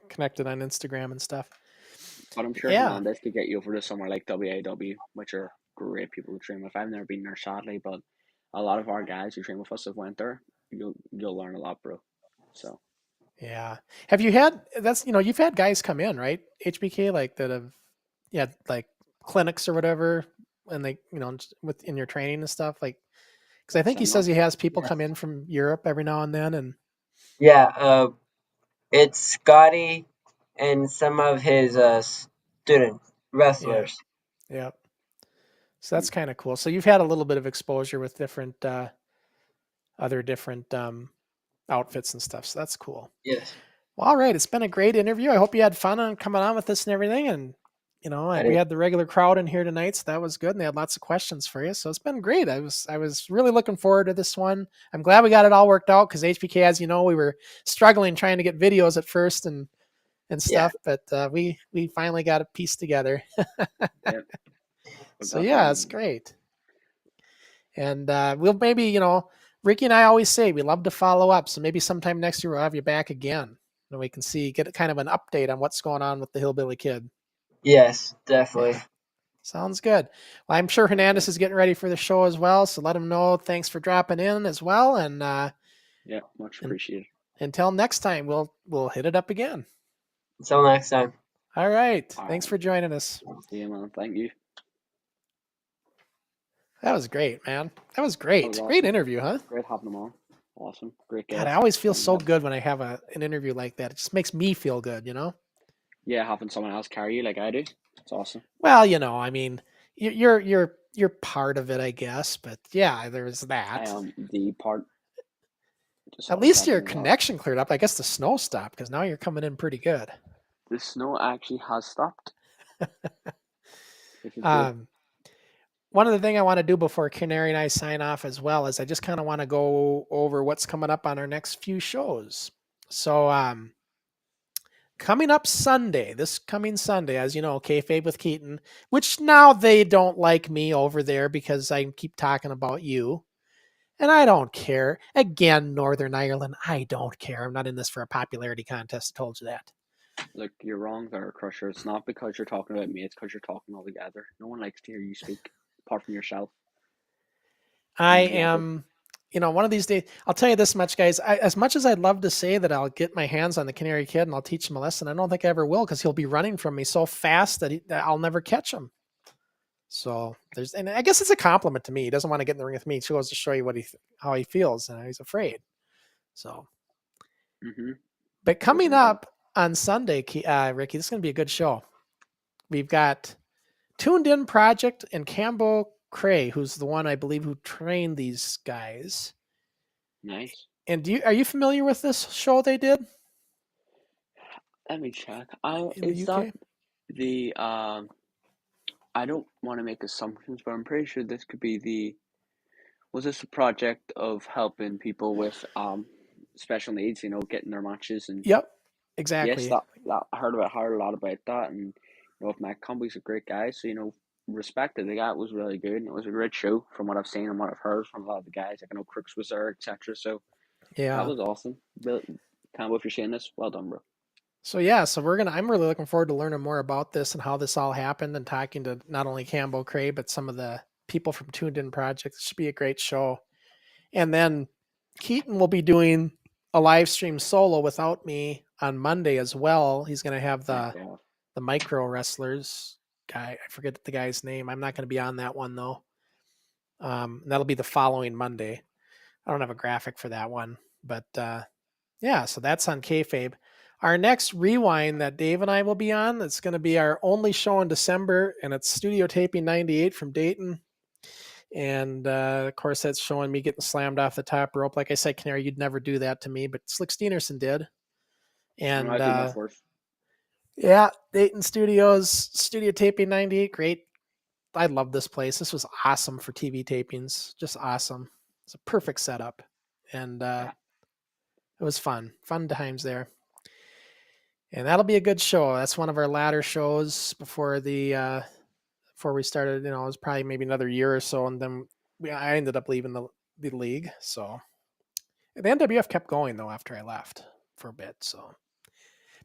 connected on Instagram and stuff. But I'm sure Yeah, Hernandez could get you over to somewhere like WAW, which are great people to train with. I've never been there sadly, but a lot of our guys who train with us have went there. You'll learn a lot, bro. So yeah. Have you had you've had guys come in, right? HBK like that have like clinics or whatever, and they with in your training and stuff like because I think he says similar. he has people Yes. come in from Europe every now and then, and Yeah. It's Scotty and some of his student yeah, wrestlers. yeah. So that's kind of cool. So you've had a little bit of exposure with different other different outfits and stuff. So that's cool. Yes. Well, all right, it's been a great interview. I hope you had fun on coming on with us and everything. And I we did. had the regular crowd in here tonight, so that was good. And they had lots of questions for you, so it's been great. I was really looking forward to this one. I'm glad we got it all worked out because HPK, as you know, we were struggling trying to get videos at first and Yeah. stuff, but we finally got it pieced together. Yep, we So got there yeah, in it's the end. great. And we'll maybe Ricky and I always say we love to follow up, so maybe sometime next year we'll have you back again, and we can get kind of an update on what's going on with the Hillbilly Kid. Yes, Yeah, definitely. sounds good. Well, I'm sure Okay. Hernandez is getting ready for the show as well, so let him know. Thanks for dropping in as well, and Yeah, much and appreciated. until next time, we'll hit it up again. Until next time. All right. All Thanks right. for joining us. See you, man. Thank you. That was great, man. That was That was great. Great awesome. interview, huh? Great having them on. Awesome. Great God, I guest. always feel And so good when I have an interview like that. It just makes me feel good. yeah, having someone else carry you like I do, it's awesome. Well, I mean, you're part of it, I guess. But yeah, there's I that. am the part. At Sorry, least your definitely that. connection cleared up. I guess the snow stopped because now you're coming in pretty good. The snow actually has stopped, which is good. Um, One of the things I want to do before Canary and I sign off as well is I just kind of want to go over what's coming up on our next few shows. So, coming up Sunday, this coming Sunday, as you know, Kayfabe with Keaton, which now they don't like me over there because I keep talking about you. And I don't care. Again, Northern Ireland, I don't care. I'm not in this for a popularity contest. I told you that. Look, you're wrong there, Crusher. It's not because you're talking about me, it's because you're talking all together. No one likes to hear you speak, apart from yourself. I You never. am, one of these days, I'll tell you this much, guys. As much as I'd love to say that I'll get my hands on the Canary Kid and I'll teach him a lesson, I don't think I ever will because he'll be running from me so fast that I'll never catch him. So and I guess it's a compliment to me. He doesn't want to get in the ring with me. He goes to show you how he feels and he's afraid. So, Mm-hmm. but Good coming hear that. up on Sunday, Ricky, this is going to be a good show. We've got Tuned In Project and Cambo Cray, who's the one I believe who trained these guys. Nice. And are you familiar with this show they did Let me check. in the Is that UK? the I don't want to make assumptions, but I'm pretty sure this could be the. Was this a project of helping people with special needs? Getting their matches and Yep, yes, exactly. that I heard a lot about that, and if Mech Combo's a great guy, so respected the guy was really good, and it was a great show from what I've seen and what I've heard from a lot of the guys. Like I know Crooks was there, etc. So that Yeah. was awesome. Really, Combo, if you're seeing this, well done, bro. So yeah, I'm really looking forward to learning more about this and how this all happened and talking to not only Cambo Cray, but some of the people from Tuned In Project. It should be a great show. And then Keaton will be doing a live stream solo without me on Monday as well. He's going to have Nice the day off. the micro wrestlers guy. I forget the guy's name. I'm not going to be on that one though. That'll be the following Monday. I don't have a graphic for that one, but yeah. So that's on Kayfabe. Our next rewind that Dave and I will be on, it's going to be our only show in December, and it's Studio Taping 98 from Dayton. And of course, that's showing me getting slammed off the top rope. Like I said, Canary, you'd never do that to me, but Slick Steenerson did. And I do my first. yeah, Dayton Studios, Studio Taping 98, great. I love this place. This was awesome for TV tapings. Just awesome. It's a perfect setup. And it was fun. Fun times there. And that'll be a good show. That's one of our latter shows before the before we started. You know, it was probably maybe another year or so, and then I ended up leaving the league. So the NWF kept going though after I left for a bit. So,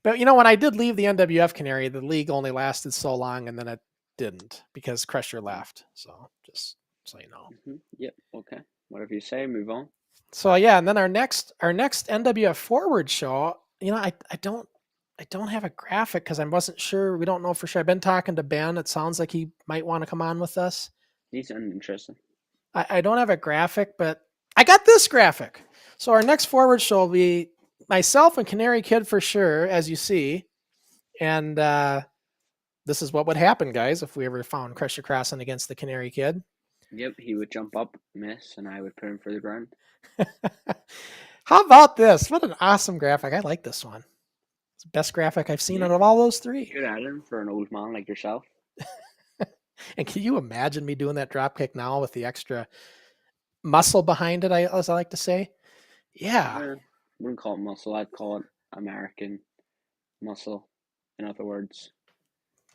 but you know, when I did leave the NWF Canary, the league only lasted so long, and then it didn't because Crusher left. So just so you know. Mm-hmm. Yep. Okay. Whatever you say. Move on. So yeah, and then our next NWF Forward show. You know, I don't have a graphic because I wasn't sure. We don't know for sure. I've been talking to Ben. It sounds like he might want to come on with us. These are interesting. I don't have a graphic, but I got this graphic. So our next Forward show will be myself and Canary Kid for sure, as you see. And this is what would happen, guys, if we ever found Crusher Crossen against the Canary Kid. Yep, he would jump up, miss, and I would put him for the ground. How about this? What an awesome graphic. I like this one. It's the best graphic I've seen out of all those three. Good at him for an old man like yourself. And can you imagine me doing that drop kick now with the extra muscle behind it, as I like to say? Yeah. I wouldn't call it muscle. I'd call it American muscle, in other words.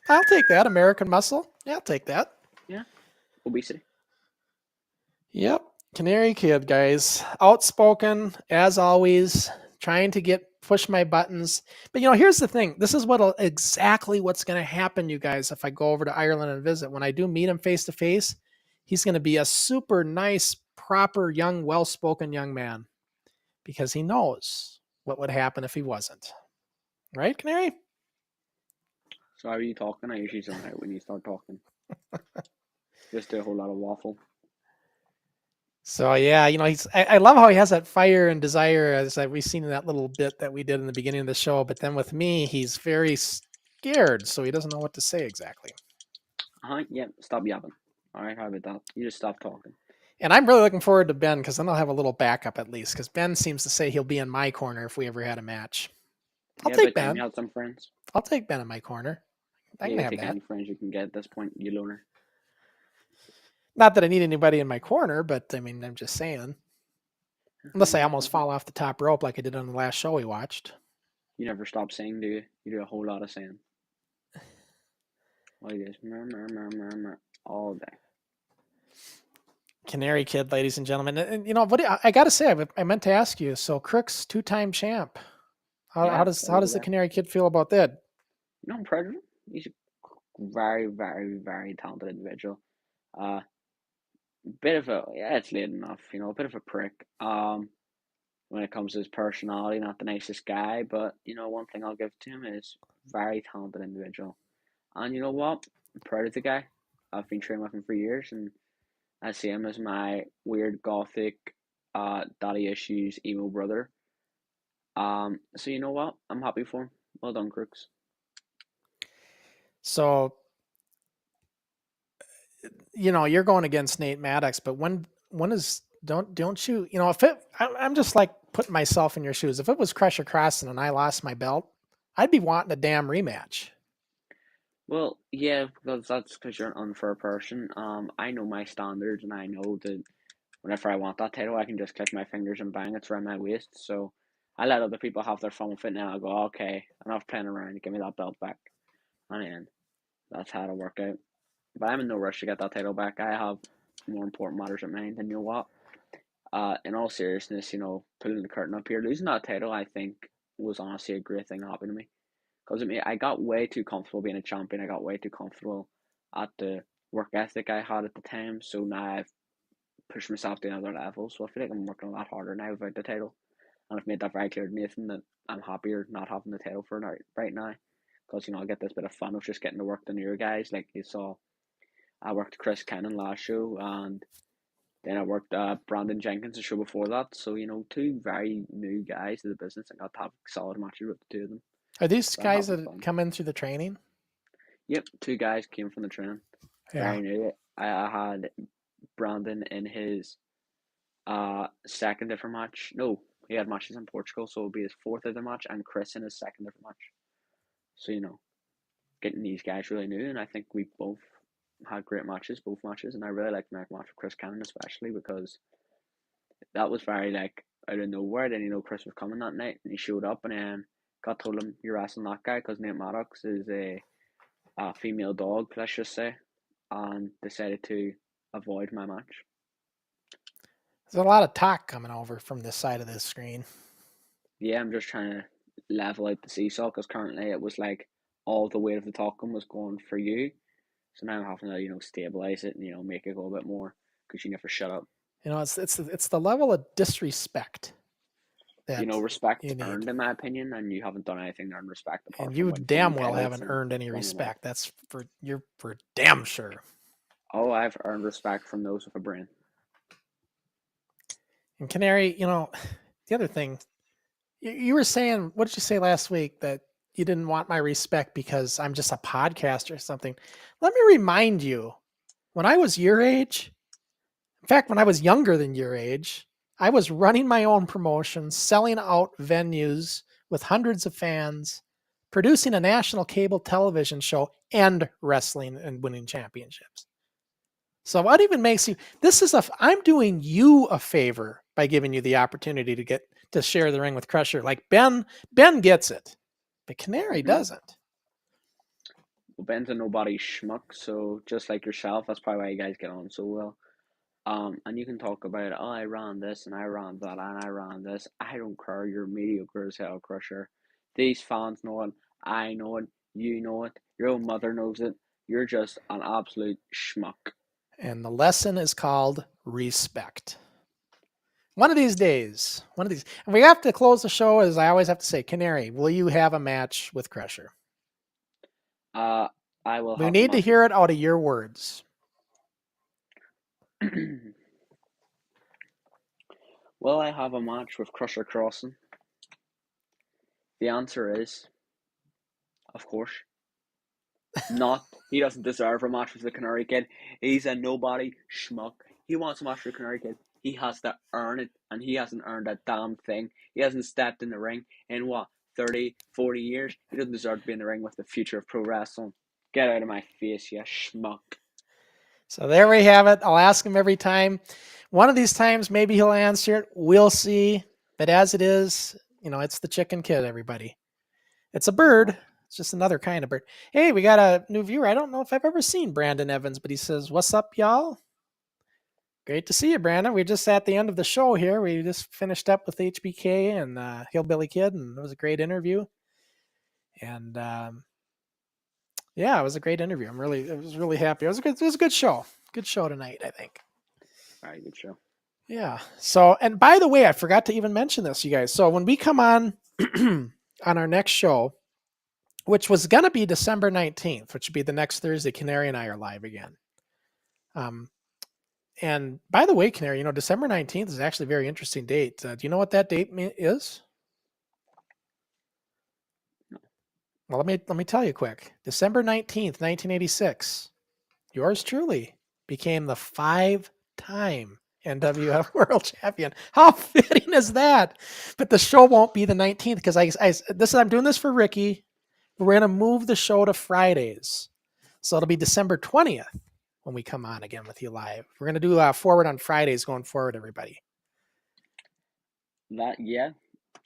I'll take that. American muscle. Yeah, I'll take that. Yeah. Obesity. Yep. Canary Kid, guys. Outspoken, as always, trying to push my buttons. But you know, here's the thing. This is exactly what's going to happen, you guys, if I go over to Ireland and visit. When I do meet him face to face, he's going to be a super nice, proper, young, well-spoken young man because he knows what would happen if he wasn't. Right, Canary? So how are you talking? I usually zone out when you start talking. Just do a whole lot of waffle. So yeah, you know, I love how he has that fire and desire, as we've seen in that little bit that we did in the beginning of the show. But then with me, he's very scared, so he doesn't know what to say exactly. Yeah, stop yapping. All right, how about that? You just stop talking. And I'm really looking forward to Ben because then I'll have a little backup at least. Because Ben seems to say he'll be in my corner if we ever had a match. I'll take Ben. You have some friends. I'll take Ben in my corner. I can have take that. Any friends you can get at this point, you loner. Not that I need anybody in my corner, but I mean, I'm just saying. Unless I almost fall off the top rope like I did on the last show we watched. You never stop saying, do you? You do a whole lot of saying. All you do is murmur all day. Canary Kid, ladies and gentlemen. And you know, I got to say, I meant to ask you. So Crook's 2-time champ. How does the Canary Kid feel about that? You know, I'm proud of him. He's a very, very, very talented individual. Bit of it's late enough, you know, a bit of a prick. When it comes to his personality, not the nicest guy, but you know, one thing I'll give to him is very talented individual. And you know what? I'm proud of the guy. I've been training with him for years, and I see him as my weird gothic, daddy issues emo brother. So you know what? I'm happy for him. Well done, Crooks. So, you know, you're going against Nate Maddox, but when is don't you know, if I'm just like putting myself in your shoes. If it was Crusher Crossen and I lost my belt, I'd be wanting a damn rematch. Well, yeah, that's because you're an unfair person. I know my standards, and I know that whenever I want that title, I can just click my fingers and bang, it's around my waist. So I let other people have their fun with it, and then I'll go, okay, enough playing around, give me that belt back. And then that's how it'll work out. But I'm in no rush to get that title back. I have more important matters at mind. And you know what? In all seriousness, you know, pulling the curtain up here, losing that title, I think, was honestly a great thing that happened to me. Because I got way too comfortable being a champion. I got way too comfortable at the work ethic I had at the time. So now I've pushed myself to another level. So I feel like I'm working a lot harder now without the title. And I've made that very clear to Nathan that I'm happier not having the title for right now. Because, you know, I get this bit of fun of just getting to work the newer guys. Like you saw, I worked Chris Cannon last show, and Then I worked Brandon Jenkins the show before that. So, two very new guys to the business. I got to have solid matches with the two of them. Are these So guys having that fun. come in through the training? Yep, two guys came from the training. Yeah. Very new. I had Brandon in his second different match. No, he had matches in Portugal, so it'll be his fourth different match, and Chris in his second different match. So, getting these guys really new, and I think we both had great matches, both matches, and I really liked my match with Chris Cannon especially because that was very like out of nowhere. I didn't know Chris was coming that night, and he showed up, and then got told him you're wrestling that guy because Nate Maddox is a female dog, let's just say, and decided to avoid my match. There's a lot of talk coming over from this side of the screen. Yeah, I'm just trying to level out the seesaw because currently it was like all the weight of the talking was going for you. So now I'm having to, stabilize it and, make it go a bit more because you never shut up. It's the level of disrespect that Respect's you need. earned in my opinion, and you haven't done anything to earn respect apart And from you winning damn well titles haven't and earned any winning respect. That's you're for damn sure. Oh, I've earned respect from those with a brain. And Canary, the other thing, you were saying, what did you say last week? That you didn't want my respect because I'm just a podcaster or something. Let me remind you, when I was your age, in fact, when I was younger than your age, I was running my own promotions, selling out venues with hundreds of fans, producing a national cable television show, and wrestling and winning championships. So what even makes you, I'm doing you a favor by giving you the opportunity to share the ring with Crusher. Like Ben gets it, but Canary doesn't. Well, Ben's a nobody schmuck, so just like yourself, that's probably why you guys get on so well. And you can talk about, oh, I ran this and I ran that and I ran this. I don't care. You're mediocre as hell, Crusher. These fans know it. I know it. You know it. Your own mother knows it. You're just an absolute schmuck. And the lesson is called respect. One of these days, and we have to close the show, as I always have to say, Canary, will you have a match with Crusher? I will. We need to hear it out of your words. Will I have a match with Crusher Crossen? The answer is, of course, not. He doesn't deserve a match with the Canary Kid. He's a nobody schmuck. He wants a match with the Canary Kid. He has to earn it, and he hasn't earned a damn thing. He hasn't stepped in the ring in 30, 40 years? He doesn't deserve to be in the ring with the future of pro wrestling. Get out of my face, you schmuck. So there we have it. I'll ask him every time. One of these times, maybe he'll answer it. We'll see. But as it is, it's the chicken kid, everybody. It's a bird. It's just another kind of bird. Hey, we got a new viewer. I don't know if I've ever seen Brandon Evans, but he says, "What's up, y'all? Great to see you, Brandon. We're just at the end of the show here. We just finished up with HBK and Hillbilly Kid, and it was a great interview. And yeah, it was a great interview. I was really happy. It was a good show. Good show tonight, I think. Very good show. Yeah. So, and by the way, I forgot to even mention this, you guys. So when we come on on our next show, which was going to be December 19th, which would be the next Thursday, Canary and I are live again. And by the way, Canary, December 19th is actually a very interesting date. Do you know what that date is? Well, let me tell you quick. December 19th, 1986, yours truly became the 5-time NWF World Champion. How fitting is that? But the show won't be the 19th because I'm doing this for Ricky. We're going to move the show to Fridays. So it'll be December 20th when we come on again with you live. We're going to do Forward on Fridays going forward, everybody. Yeah,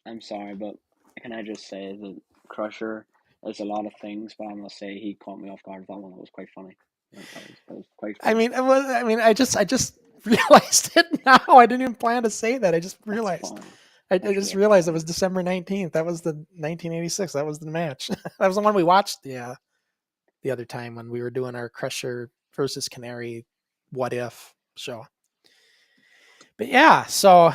I'm sorry, but can I just say that Crusher, there's a lot of things, but I'm going to say he caught me off guard with that one. It was quite funny. That was quite funny. I just realized it now. I didn't even plan to say that. I just realized. I just realized it was December 19th. That was the 1986. That was the match. That was the one we watched the other time when we were doing our Crusher versus Canary What If show. But yeah, so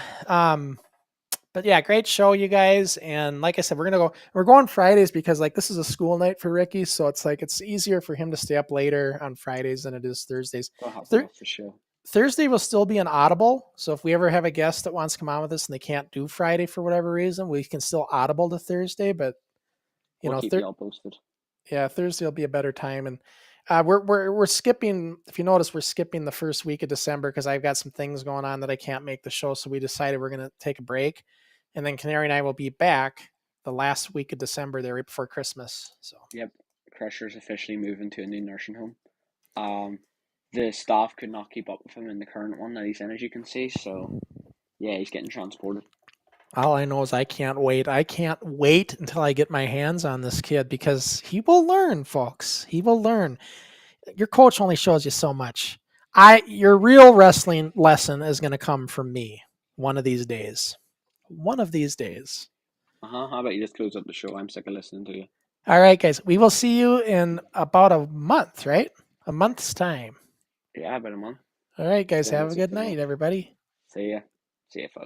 but yeah, great show, you guys. And like I said, we're going Fridays because this is a school night for Ricky, so it's easier for him to stay up later on Fridays than it is Thursdays. For sure. Thursday will still be an audible. So if we ever have a guest that wants to come on with us and they can't do Friday for whatever reason, we can still audible to Thursday. But We'll keep y'all posted. Yeah, Thursday will be a better time, and we're skipping. If you notice, we're skipping the first week of December because I've got some things going on that I can't make the show. So we decided we're going to take a break, and then Canary and I will be back the last week of December, there right before Christmas. So Yep, Crusher's officially moving to a new nursing home. The staff could not keep up with him in the current one that he's in, as you can see. So yeah, he's getting transported. all I know is I can't wait. I can't wait until I get my hands on this kid because he will learn, folks. He will learn. Your coach only shows you so much. Your real wrestling lesson is going to come from me one of these days. One of these days. How about you just close up the show? I'm sick of listening to you. All right, guys. We will see you in about a month, right? A month's time. Yeah, about a month. All right, guys. 4 Have a months, good 6 months. night, everybody. See ya. See ya, folks.